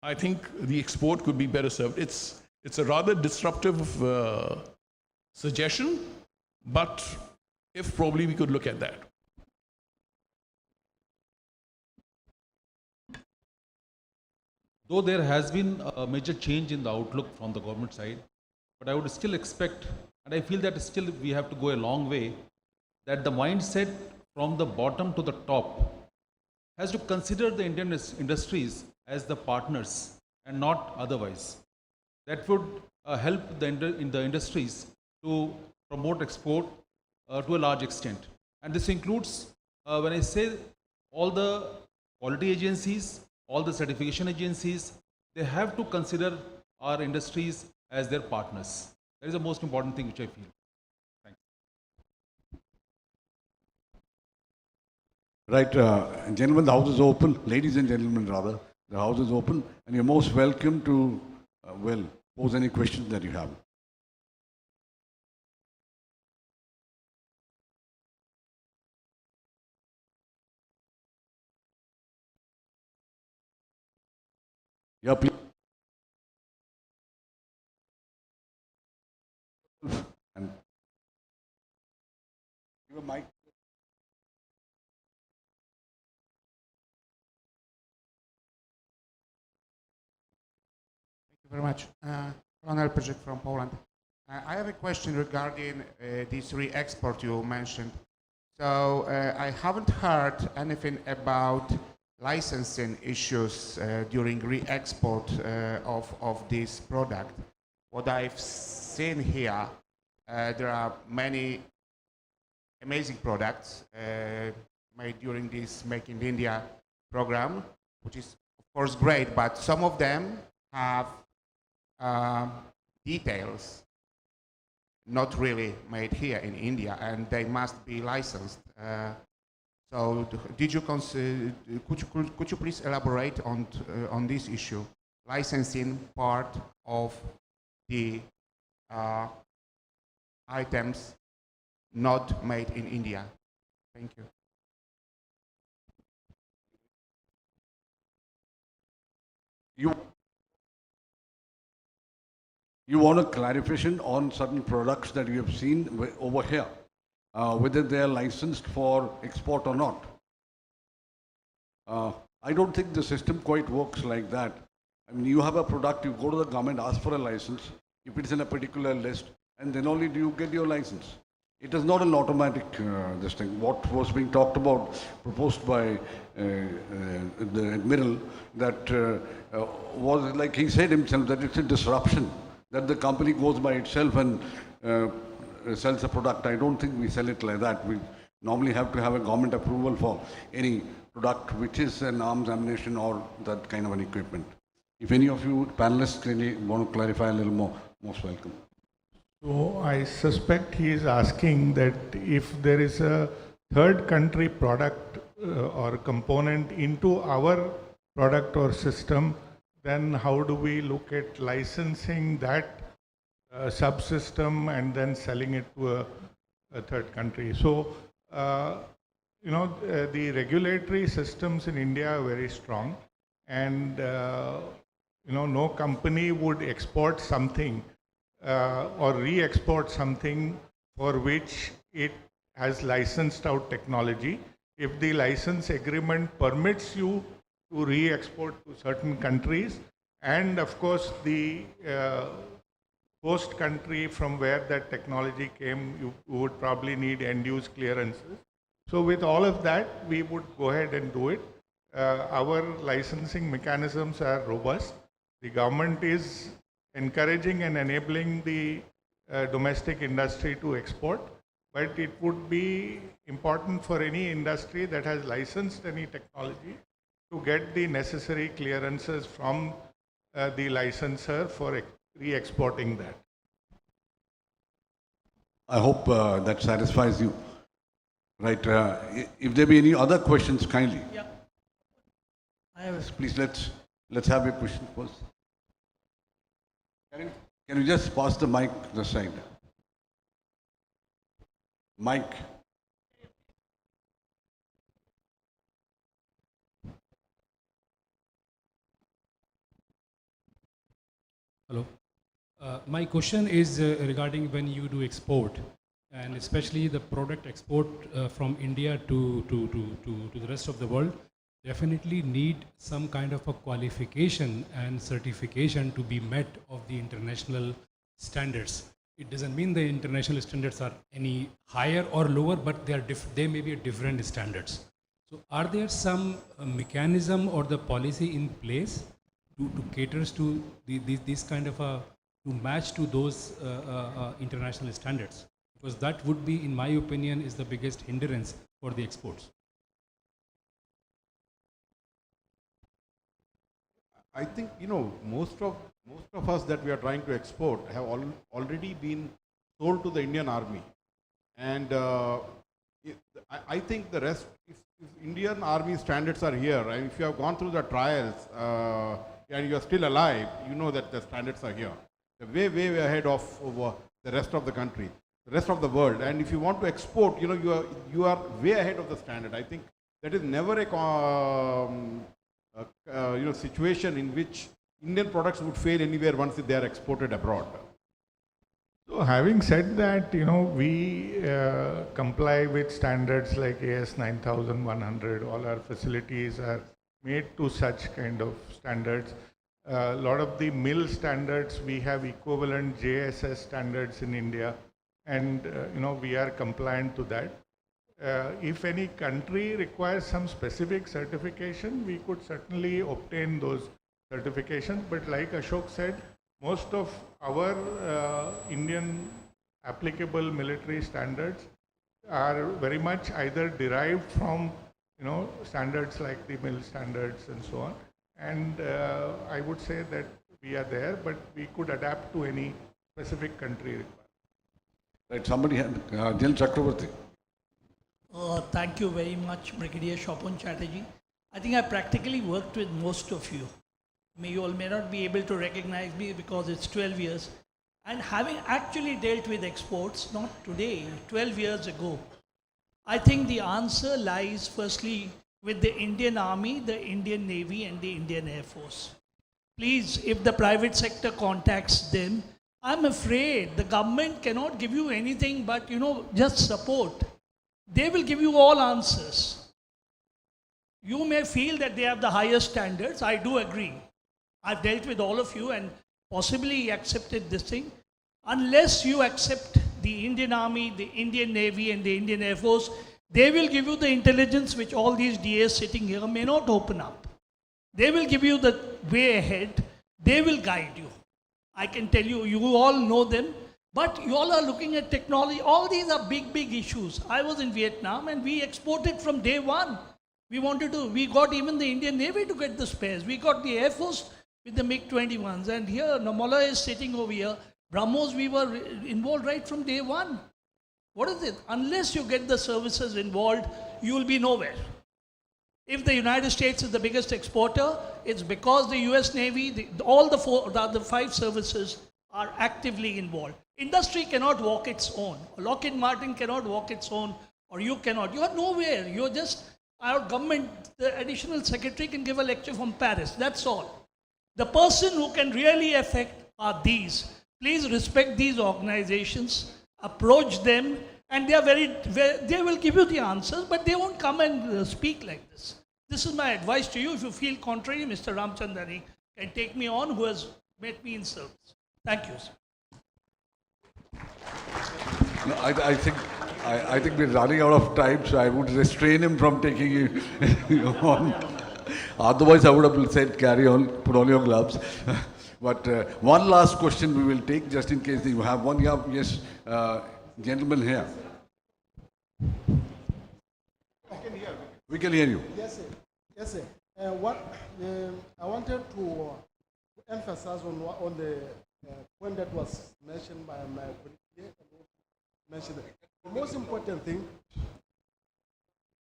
[SPEAKER 6] I think the export could be better served. It's a rather disruptive suggestion, but if probably we could look at that.
[SPEAKER 7] Though there has been a major change in the outlook from the government side, but I would still expect, and I feel that still we have to go a long way, that the mindset from the bottom to the top has to consider the Indian industries as the partners and not otherwise. That would help the industries to promote export to a large extent. And this includes, when I say all the quality agencies, all the certification agencies, they have to consider our industries as their partners. That is the most important thing which I feel. Thanks.
[SPEAKER 2] Right, gentlemen, the house is open. Ladies and gentlemen, rather, the house is open, and you're most welcome to, pose any questions that you have. Yeah, please. And give a mic.
[SPEAKER 9] Thank you very much. Colonel Project from Poland. I have a question regarding this re-export you mentioned. So I haven't heard anything about licensing issues during re-export of this product. What I've seen here, there are many amazing products made during this Make in India program, which is of course great, but some of them have details not really made here in India, and they must be licensed. So, did you could you please elaborate on this issue, licensing part of the items not made in India? Thank you.
[SPEAKER 2] You want a clarification on certain products that you have seen over here, whether they are licensed for export or not. I don't think the system quite works like that. I mean, you have a product, you go to the government, ask for a license, if it's in a particular list, and then only do you get your license. It is not an automatic this thing. What was being talked about, proposed by the Admiral, that was like he said himself, that it's a disruption, that the company goes by itself and sells a product. I don't think we sell it like that. We normally have to have a government approval for any product which is an arms ammunition or that kind of an equipment. If any of you panelists really want to clarify a little more, most welcome.
[SPEAKER 4] So I suspect he is asking that if there is a third country product or component into our product or system, then how do we look at licensing that subsystem and then selling it to a third country? So, the regulatory systems in India are very strong, and no company would export something or re-export something for which it has licensed out technology. If the license agreement permits you to re-export to certain countries, and of course the host country from where that technology came, you would probably need end-use clearances. So with all of that, we would go ahead and do it. Our licensing mechanisms are robust. The government is encouraging and enabling the domestic industry to export, but it would be important for any industry that has licensed any technology to get the necessary clearances from the licensor for re-exporting that.
[SPEAKER 2] I hope that satisfies you. Right. If there be any other questions, kindly.
[SPEAKER 10] Yeah.
[SPEAKER 2] Please, let's have a question first. Can you just pass the mic this side? Mic.
[SPEAKER 10] Hello. My question is regarding when you do export, and especially the product export from India to the rest of the world, definitely need some kind of a qualification and certification to be met of the international standards. It doesn't mean the international standards are any higher or lower, but they may be different standards. So are there some mechanism or the policy in place to cater to this kind of to match to those international standards? Because that would be, in my opinion, is the biggest hindrance for the exports.
[SPEAKER 5] I think, most of us that we are trying to export have already been sold to the Indian Army. And I think the rest, if Indian Army standards are here, and if you have gone through the trials and you are still alive, you know that the standards are here. They're way ahead of the rest of the country, the rest of the world. And if you want to export, you are way ahead of the standard. I think that is never a situation in which Indian products would fail anywhere once they are exported abroad.
[SPEAKER 4] So having said that, we comply with standards like AS 9100. All our facilities are made to such kind of standards. A lot of the mill standards, we have equivalent JSS standards in India, and we are compliant to that. If any country requires some specific certification, we could certainly obtain those certifications. But like Ashok said, most of our Indian applicable military standards are very much either derived from standards like the mill standards and so on. And I would say that we are there, but we could adapt to any specific country requirement.
[SPEAKER 2] Right, somebody had, Jal Chakravarti.
[SPEAKER 11] Thank you very much, Brigadier Chatterji. I think I practically worked with most of you. You all may not be able to recognize me because it's 12 years. And having actually dealt with exports, not today, 12 years ago, I think the answer lies firstly with the Indian Army, the Indian Navy and the Indian Air Force. Please, if the private sector contacts them, I'm afraid the government cannot give you anything but, just support. They will give you all answers. You may feel that they have the highest standards. I do agree. I've dealt with all of you and possibly accepted this thing. Unless you accept the Indian Army, the Indian Navy and the Indian Air Force, they will give you the intelligence which all these DAs sitting here may not open up. They will give you the way ahead. They will guide you. I can tell you, you all know them. But you all are looking at technology. All these are big, big issues. I was in Vietnam and we exported from day one. We got even the Indian Navy to get the spares. We got the Air Force with the MiG-21s. And here, Namola is sitting over here. Brahmos, we were involved right from day one. What is it? Unless you get the services involved, you will be nowhere. If the United States is the biggest exporter, it's because the US Navy, all the five services are actively involved. Industry cannot walk its own. Lockheed Martin cannot walk its own, or you cannot. You are nowhere. You're just, our government, the additional secretary can give a lecture from Paris. That's all. The person who can really affect are these. Please respect these organizations, approach them, and they will give you the answers, but they won't come and speak like this. This is my advice to you. If you feel contrary, Mr. Ramchandani can take me on, who has met me in service. Thank you, sir.
[SPEAKER 2] No, I think we're running out of time, so I would restrain him from taking you on. Otherwise, I would have said, carry on, put on your gloves. But one last question we will take, just in case you have one. Yeah, yes, gentleman here. We can hear you.
[SPEAKER 12] Yes, sir. Yes, sir. I wanted to emphasize on the point that was mentioned by my colleague. Mentioned the most important thing.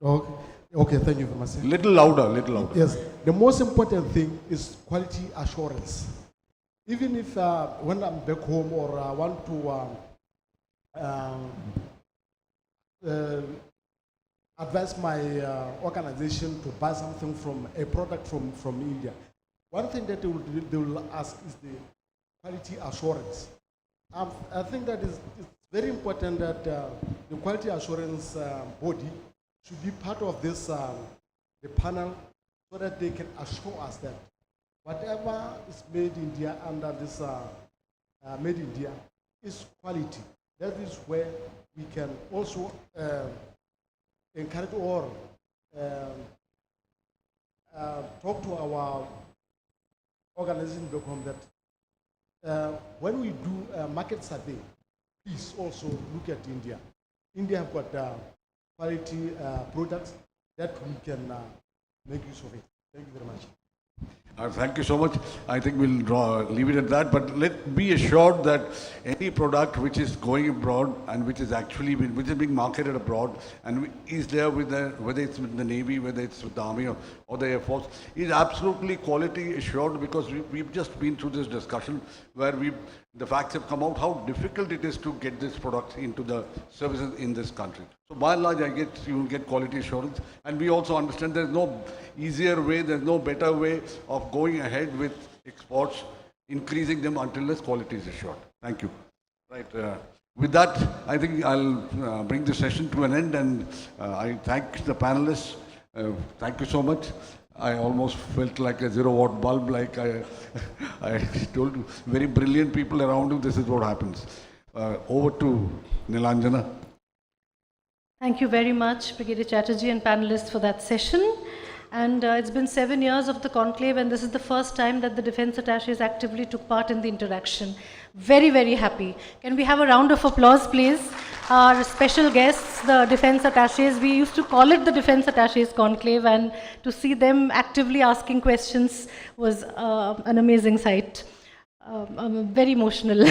[SPEAKER 12] Okay, thank you very much.
[SPEAKER 2] Little louder.
[SPEAKER 12] Yes, the most important thing is quality assurance. Even if when I'm back home or I want to advise my organization to buy something from a product from India, one thing that they will ask is the quality assurance. I think that it's very important that the quality assurance body should be part of this the panel, so that they can assure us that whatever is made in India under this made in India is quality. That is where we can also encourage or talk to our organization back home that when we do market survey, please also look at India. India have got quality products that we can make use of it. Thank you very much.
[SPEAKER 2] Thank you so much. I think we'll leave it at that. But let's be assured that any product which is going abroad and which is actually being marketed abroad and is there with whether it's with the Navy, whether it's with the Army or the Air Force, is absolutely quality assured, because we've just been through this discussion where the facts have come out how difficult it is to get this product into the services in this country. So by and large, I guess you will get quality assurance. And we also understand there's no easier way, there's no better way of going ahead with exports, increasing them until this quality is assured. Thank you. Right. With that, I think I'll bring the session to an end, and I thank the panelists. Thank you so much. I almost felt like a 0-watt bulb, like I told you, very brilliant people around you, this is what happens. Over to Nilanjana.
[SPEAKER 1] Thank you very much, Brigadier Chatterji and panelists, for that session. And it's been 7 years of the conclave, and this is the first time that the defense attaches actively took part in the interaction. Very, very happy. Can we have a round of applause, please? Our special guests, the defense attaches. We used to call it the defense attaches conclave, and to see them actively asking questions was an amazing sight. I'm very emotional.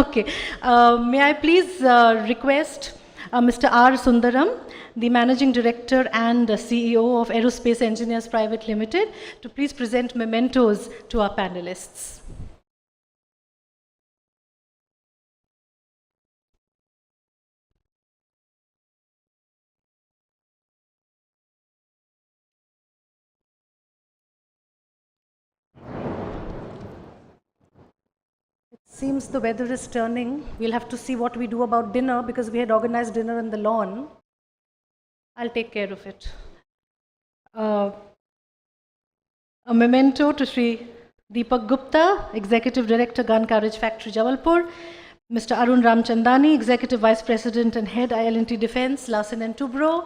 [SPEAKER 1] Okay. May I please request Mr. R. Sundaram, the Managing Director and CEO of Aerospace Engineers Private Limited, to please present mementos to our panelists. Seems the weather is turning. We'll have to see what we do about dinner, because we had organized dinner on the lawn. I'll take care of it. A memento to Sri Deepak Gupta, Executive Director, Gun Carriage Factory, Jabalpur. Mr. Arun Ramchandani, Executive Vice President and Head, IL&T Defence, Larsen & Toubro.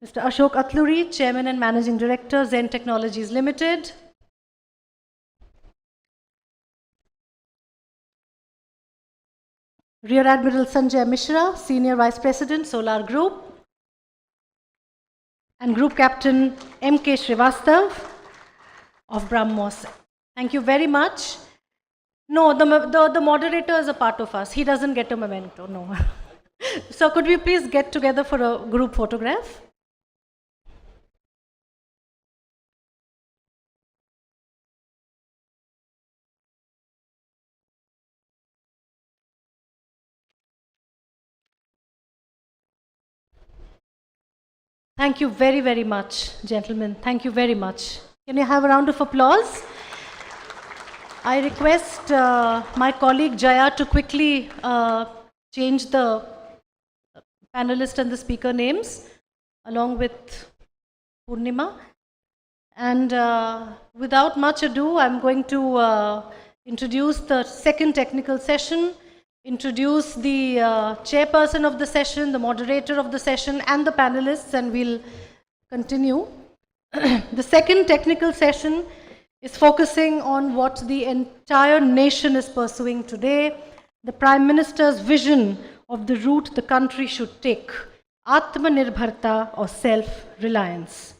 [SPEAKER 1] Mr. Ashok Atluri, Chairman and Managing Director, Zen Technologies Limited. Rear Admiral Sanjay Misra, Senior Vice President, Solar Group. And Group Captain M.K. Srivastava of Brahmos. Thank you very much. No, the moderator is a part of us. He doesn't get a memento, no. So could we please get together for a group photograph? Thank you very, very much, gentlemen. Thank you very much. Can you have a round of applause? I request my colleague Jaya to quickly change the panelist and the speaker names along with Purnima. And without much ado, I'm going to introduce the second technical session, introduce the chairperson of the session, the moderator of the session, and the panelists, and we'll continue. The second technical session is focusing on what the entire nation is pursuing today, the Prime Minister's vision of the route the country should take, Atmanirbharta, or self-reliance.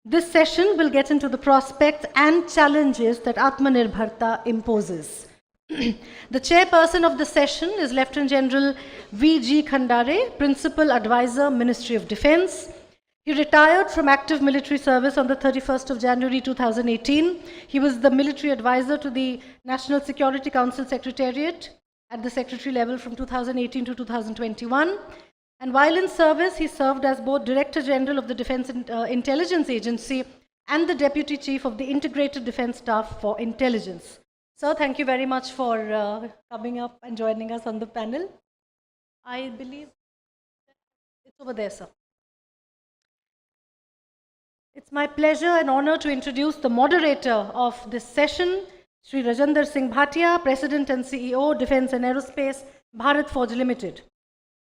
[SPEAKER 1] This session will get into the prospects and challenges that Atmanirbharta imposes. The chairperson of the session is Lieutenant General V.G. Khandare, Principal Advisor, Ministry of Defence. He retired from active military service on the 31st of January 2018. He was the military advisor to the National Security Council Secretariat at the secretary level from 2018 to 2021. And while in service, he served as both Director General of the Defence Intelligence Agency and the Deputy Chief of the Integrated Defence Staff for Intelligence. Sir, thank you very much for coming up and joining us on the panel. I believe it's over there, sir. It's my pleasure and honor to introduce the moderator of this session, Sri Rajinder Singh Bhatia, President and CEO, Defence and Aerospace, Bharat Forge Limited.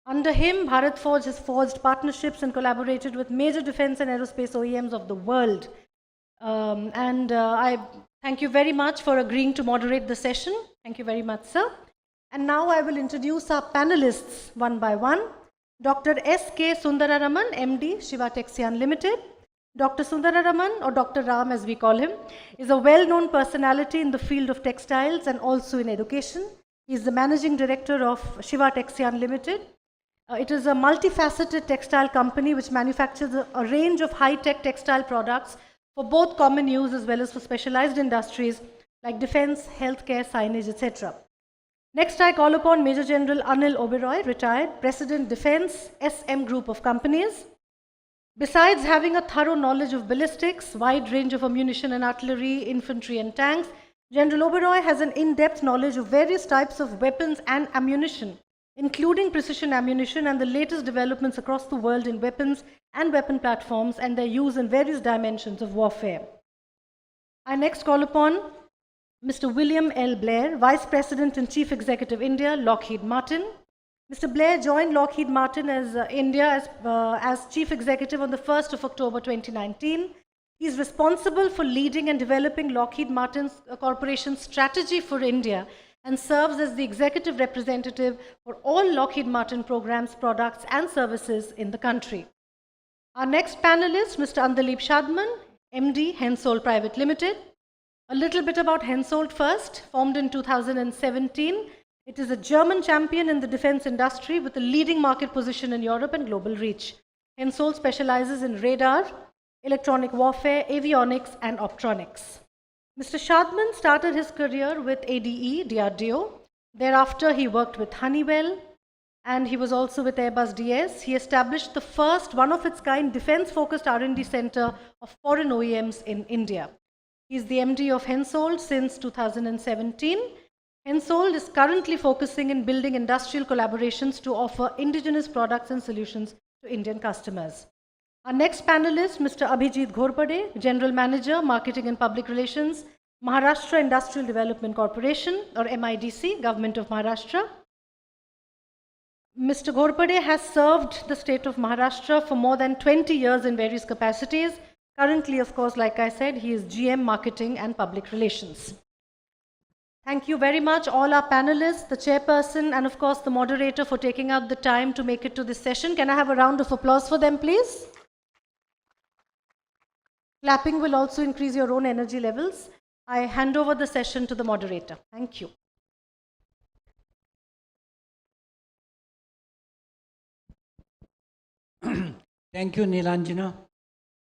[SPEAKER 1] Under him, Bharat Forge has forged partnerships and collaborated with major defence and aerospace OEMs of the world. I thank you very much for agreeing to moderate the session. Thank you very much, sir. And now I will introduce our panelists one by one. Dr. S.K. Sundararaman, MD, Shiva Texan Limited. Dr. Sundararaman, or Dr. Ram as we call him, is a well-known personality in the field of textiles and also in education. He is the Managing Director of Shiva Texan Limited. It is a multifaceted textile company which manufactures a range of high-tech textile products for both common use as well as for specialized industries like defense, healthcare, signage, etc. Next, I call upon Major General Anil Oberoi, retired, President Defense, SM Group of Companies. Besides having a thorough knowledge of ballistics, wide range of ammunition and artillery, infantry and tanks, General Oberoi has an in-depth knowledge of various types of weapons and ammunition, including precision ammunition and the latest developments across the world in weapons and weapon platforms and their use in various dimensions of warfare. I next call upon Mr. William L. Blair, Vice President and Chief Executive, India, Lockheed Martin. Mr. Blair joined Lockheed Martin as India as Chief Executive on the 1st of October 2019. He is responsible for leading and developing Lockheed Martin Corporation's strategy for India and serves as the executive representative for all Lockheed Martin programs, products, and services in the country. Our next panelist, Mr. Andalip Shadman, MD, Hensoldt Private Limited. A little bit about Hensoldt first. Formed in 2017, it is a German champion in the defense industry with a leading market position in Europe and global reach. Hensoldt specializes in radar, electronic warfare, avionics, and optronics. Mr. Shadman started his career with ADE, DRDO. Thereafter, he worked with Honeywell, and he was also with Airbus DS. He established the first one-of-its-kind defense-focused R&D center of foreign OEMs in India. He is the MD of Hensoldt since 2017. Hensoldt is currently focusing in building industrial collaborations to offer indigenous products and solutions to Indian customers. Our next panelist, Mr. Abhijit Ghorpade, General Manager, Marketing and Public Relations, Maharashtra Industrial Development Corporation, or MIDC, Government of Maharashtra. Mr. Ghorpade has served the state of Maharashtra for more than 20 years in various capacities. Currently, of course, like I said, he is GM Marketing and Public Relations. Thank you very much, all our panelists, the chairperson, and of course, the moderator for taking out the time to make it to this session. Can I have a round of applause for them, please? Clapping will also increase your own energy levels. I hand over the session to the moderator. Thank you.
[SPEAKER 13] Thank you, Nilanjana.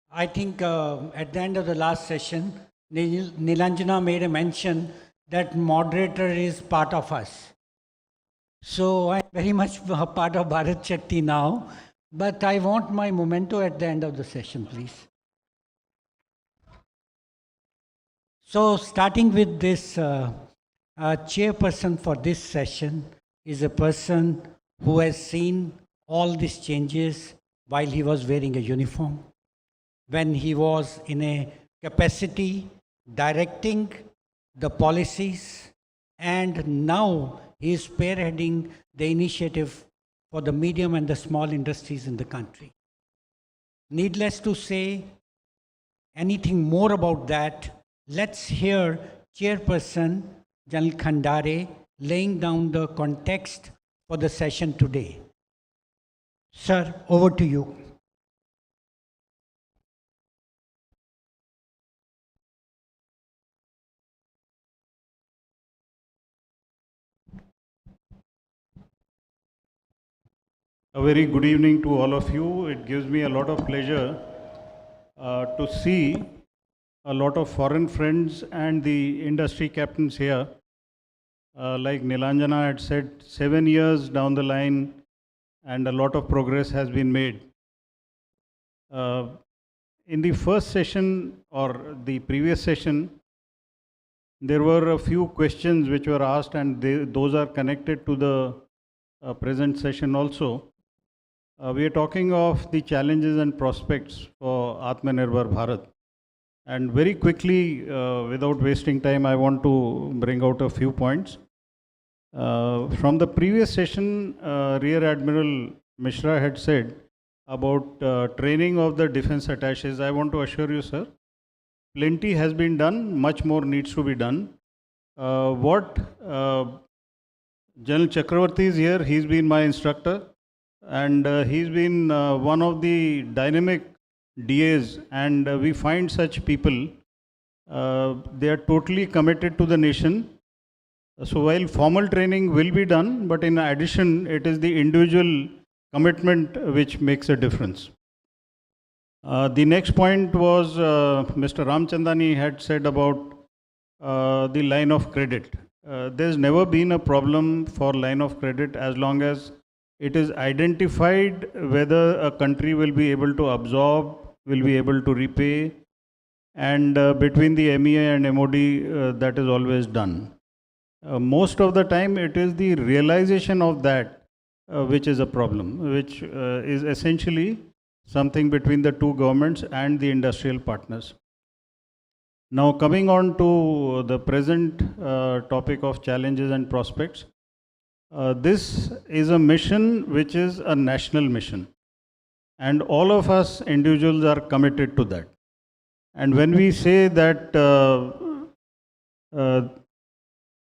[SPEAKER 13] I think at the end of the last session, Nilanjana made a mention that moderator is part of us. So I'm very much a part of Bharat Shakti now, but I want my memento at the end of the session, please. So starting with this, chairperson for this session is a person who has seen all these changes while he was wearing a uniform, when he was in a capacity directing the policies, and now he is spearheading the initiative for the medium and the small industries in the country. Needless to say anything more about that, let's hear Chairperson General Khandare laying down the context for the session today. Sir, over to you.
[SPEAKER 14] A very good evening to all of you. It gives me a lot of pleasure to see a lot of foreign friends and the industry captains here. Like Nilanjana had said, 7 years down the line and a lot of progress has been made. In the first session or the previous session, there were a few questions which were asked, and those are connected to the present session also. We are talking of the challenges and prospects for Atmanirbhar Bharat. And very quickly, without wasting time, I want to bring out a few points. From the previous session, Rear Admiral Misra had said about training of the defense attaches. I want to assure you, sir, plenty has been done, much more needs to be done. What General Chakravarti is here, he's been my instructor, and he's been one of the dynamic DAs, and we find such people, they are totally committed to the nation. So while formal training will be done, but in addition, it is the individual commitment which makes a difference. The next point was Mr. Ramchandani had said about the line of credit. There's never been a problem for line of credit as long as it is identified whether a country will be able to absorb, will be able to repay, and between the MEA and MOD that is always done. Most of the time it is the realization of that which is a problem, which is essentially something between the two governments and the industrial partners. Now coming on to the present topic of challenges and prospects. This is a mission which is a national mission, and all of us individuals are committed to that. And when we say that